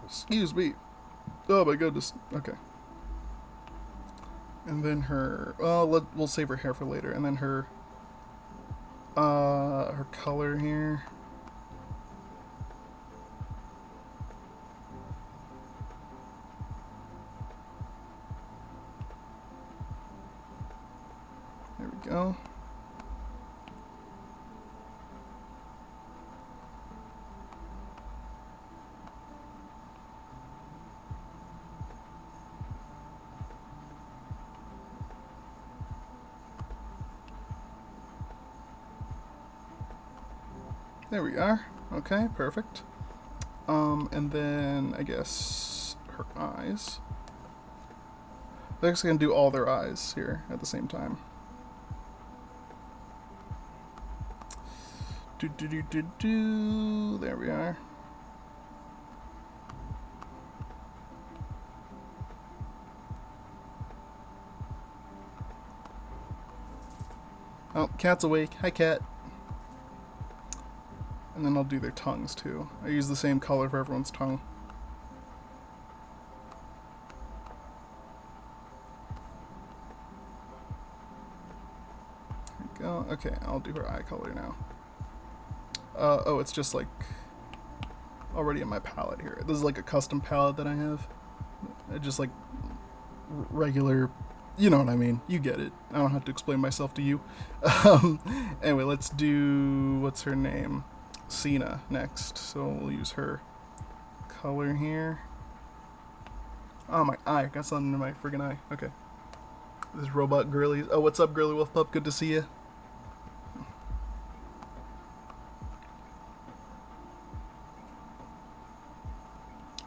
Excuse me. Oh my goodness. Okay. And then her, well, we'll save her hair for later. And then her color here. There we go. There we are. Okay, perfect. And then I guess her eyes. They're actually gonna do all their eyes here at the same time. There we are. Oh, cat's awake. Hi, cat. And then I'll do their tongues too. I use the same color for everyone's tongue. Okay, I'll do her eye color now. Oh, it's just like already in my palette here. This is like a custom palette that I have. Just like regular, you know what I mean. You get it. I don't have to explain myself to you. Anyway, let's do, what's her name? Cena next. So we'll use her color here. Oh, my eye. Got something in my friggin' eye. Okay. This robot girly. Oh, what's up, Girly Wolf Pup? Good to see you.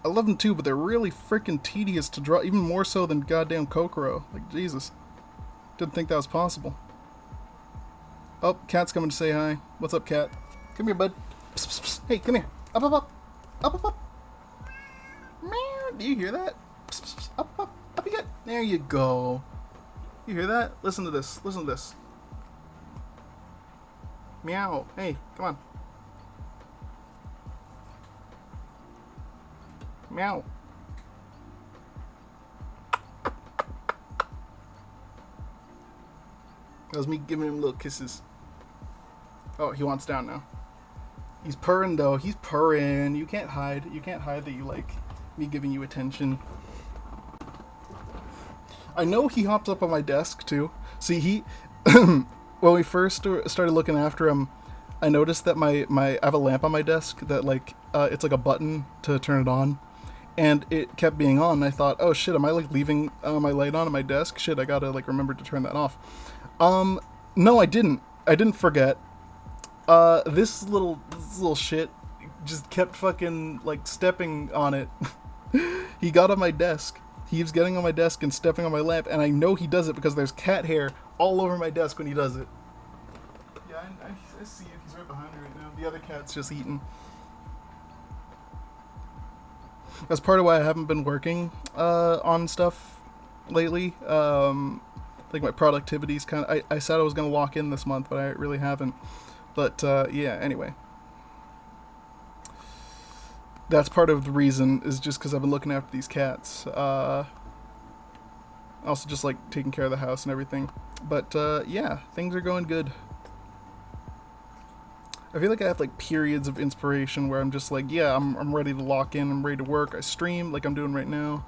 I love them too, but they're really freaking tedious to draw, even more so than goddamn Kokoro. Like, Jesus. Didn't think that was possible. Oh, Cat's coming to say hi. What's up, Cat? Come here, bud. Psst, psst, psst. Hey, come here. Up, up, up. Up, up, up. Meow. Do you hear that? Psst, psst, psst. Up, up. Up you get. There you go. You hear that? Listen to this. Listen to this. Meow. Hey, come on. Meow. That was me giving him little kisses. Oh, he wants down now. He's purring though. He's purring. You can't hide. You can't hide that you like me giving you attention. I know he hopped up on my desk too. See, he when we first started looking after him, I noticed that I have a lamp on my desk that like it's like a button to turn it on. And it kept being on, and I thought, oh shit, am I like leaving my light on my desk? Shit, I gotta like remember to turn that off. No, I didn't. I didn't forget. This little shit just kept fucking like stepping on it. He got on my desk. He was getting on my desk and stepping on my lamp, and I know he does it because there's cat hair all over my desk when he does it. Yeah, I see it. He's right behind me right now. The other cat's just eating. That's part of why I haven't been working on stuff lately. Like my productivity's kind of... I said I was going to lock in this month, but I really haven't. But yeah, anyway. That's part of the reason, is just because I've been looking after these cats. Also just like taking care of the house and everything. But yeah, things are going good. I feel like I have like periods of inspiration where I'm just like, yeah, I'm ready to lock in, I'm ready to work. I stream like I'm doing right now.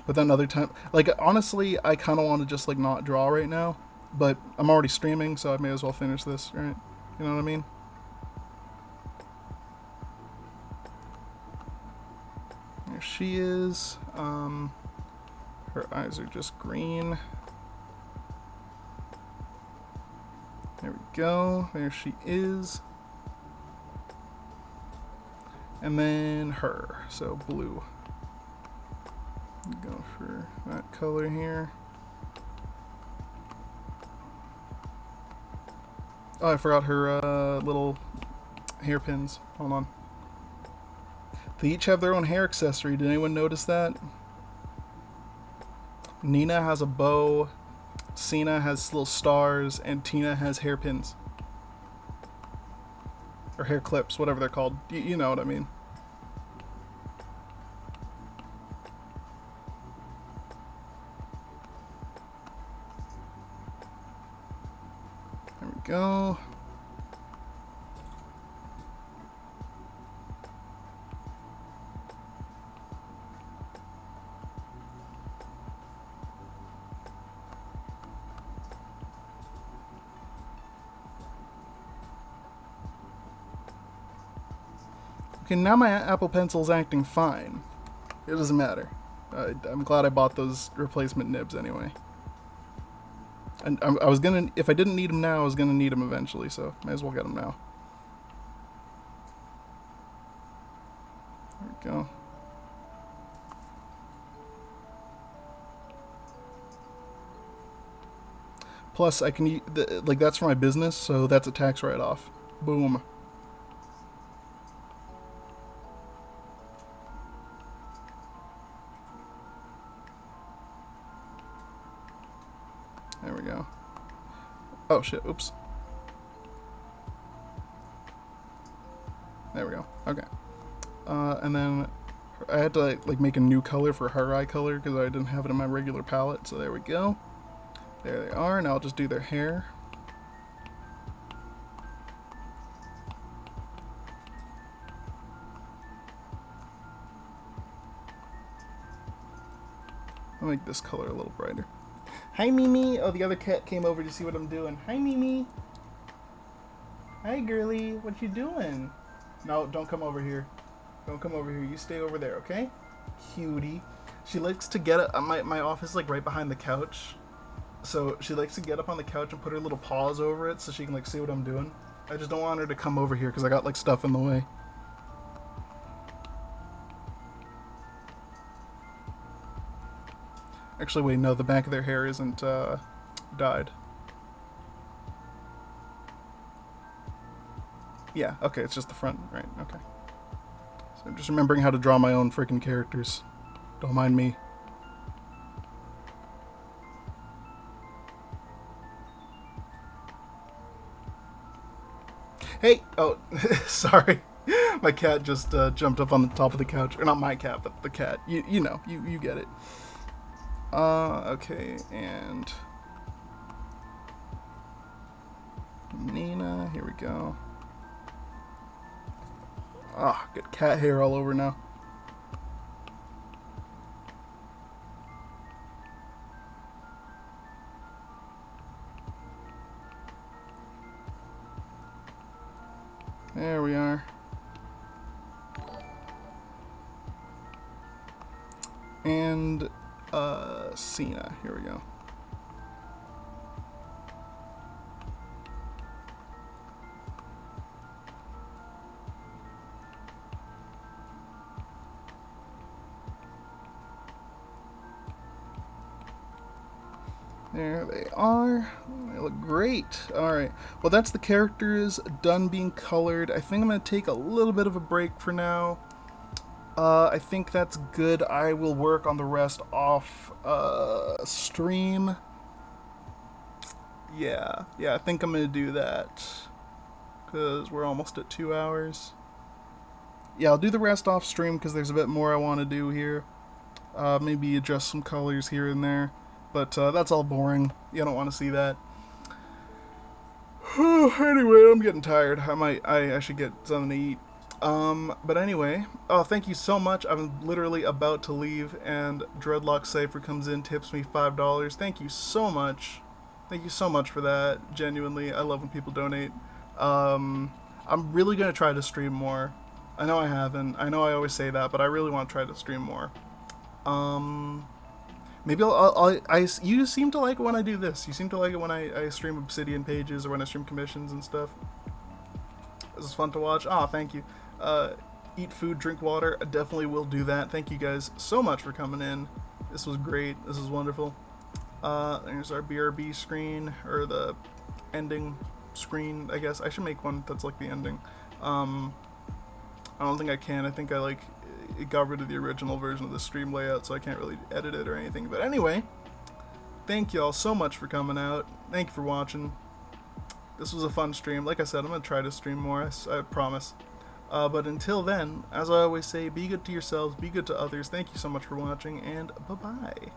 But then other time, like honestly, I kind of want to just like not draw right now. But I'm already streaming, so I may as well finish this, right? You know what I mean? There she is. Her eyes are just green. There we go. There she is. And then her, so blue. Go for that color here. Oh, I forgot her little hairpins. Hold on. They each have their own hair accessory. Did anyone notice that? Nina has a bow, Cena has little stars, and Tina has hairpins. Or hair clips, whatever they're called. You know what I mean. There we go. Okay, now my Apple Pencil's acting fine. It doesn't matter. I'm glad I bought those replacement nibs anyway. And I was gonna, if I didn't need them now, I was gonna need them eventually, so might as well get them now. There we go. Plus, I can, like, that's for my business, so that's a tax write-off. Boom. There we go. Oh shit, oops. There we go, okay. And then I had to like make a new color for her eye color because I didn't have it in my regular palette, so there we go. There they are, and I'll just do their hair. I'll make this color a little brighter. Hi, Mimi. Oh, the other cat came over to see what I'm doing. Hi, Mimi. Hi, girly. What you doing? No, don't come over here. Don't come over here. You stay over there, okay? Cutie. She likes to get up. My office is like right behind the couch. So she likes to get up on the couch and put her little paws over it so she can like see what I'm doing. I just don't want her to come over here because I got like stuff in the way. Actually, wait, no, the back of their hair isn't dyed. Yeah, okay, it's just the front, right, okay. So I'm just remembering how to draw my own freaking characters. Don't mind me. Hey! Oh, sorry. My cat just jumped up on the top of the couch. Or not my cat, but the cat. You know, you get it. Okay, and Nina, here we go. Ah, got cat hair all over now. There we are. And Cena, here we go. There they are. They look great. Alright. Well, that's the characters done being colored. I think I'm going to take a little bit of a break for now. I think that's good. I will work on the rest off stream. Yeah, I think I'm going to do that. Because we're almost at 2 hours. Yeah, I'll do the rest off stream because there's a bit more I want to do here. Maybe adjust some colors here and there. But that's all boring. You don't want to see that. Anyway, I'm getting tired. I should get something to eat. But anyway, oh, thank you so much. I'm literally about to leave, and Dreadlock Cypher comes in, tips me $5. Thank you so much. Thank you so much for that. Genuinely, I love when people donate. I'm really gonna try to stream more. I know I haven't. I know I always say that, but I really want to try to stream more. Maybe you seem to like it when I do this. You seem to like it when I stream Obsidian pages or when I stream commissions and stuff. This is fun to watch. Ah, thank you. Eat food, drink water. I definitely will do that. Thank you guys so much for coming in. This was great. This is wonderful. There's our BRB screen, or the ending screen, I guess. I should make one that's like the ending. I don't think I can. I think it got rid of the original version of the stream layout, so I can't really edit it or anything. But anyway, thank you all so much for coming out. Thank you for watching. This was a fun stream. Like I said, I'm going to try to stream more, I promise. But until then, as I always say, be good to yourselves, be good to others. Thank you so much for watching, and bye-bye.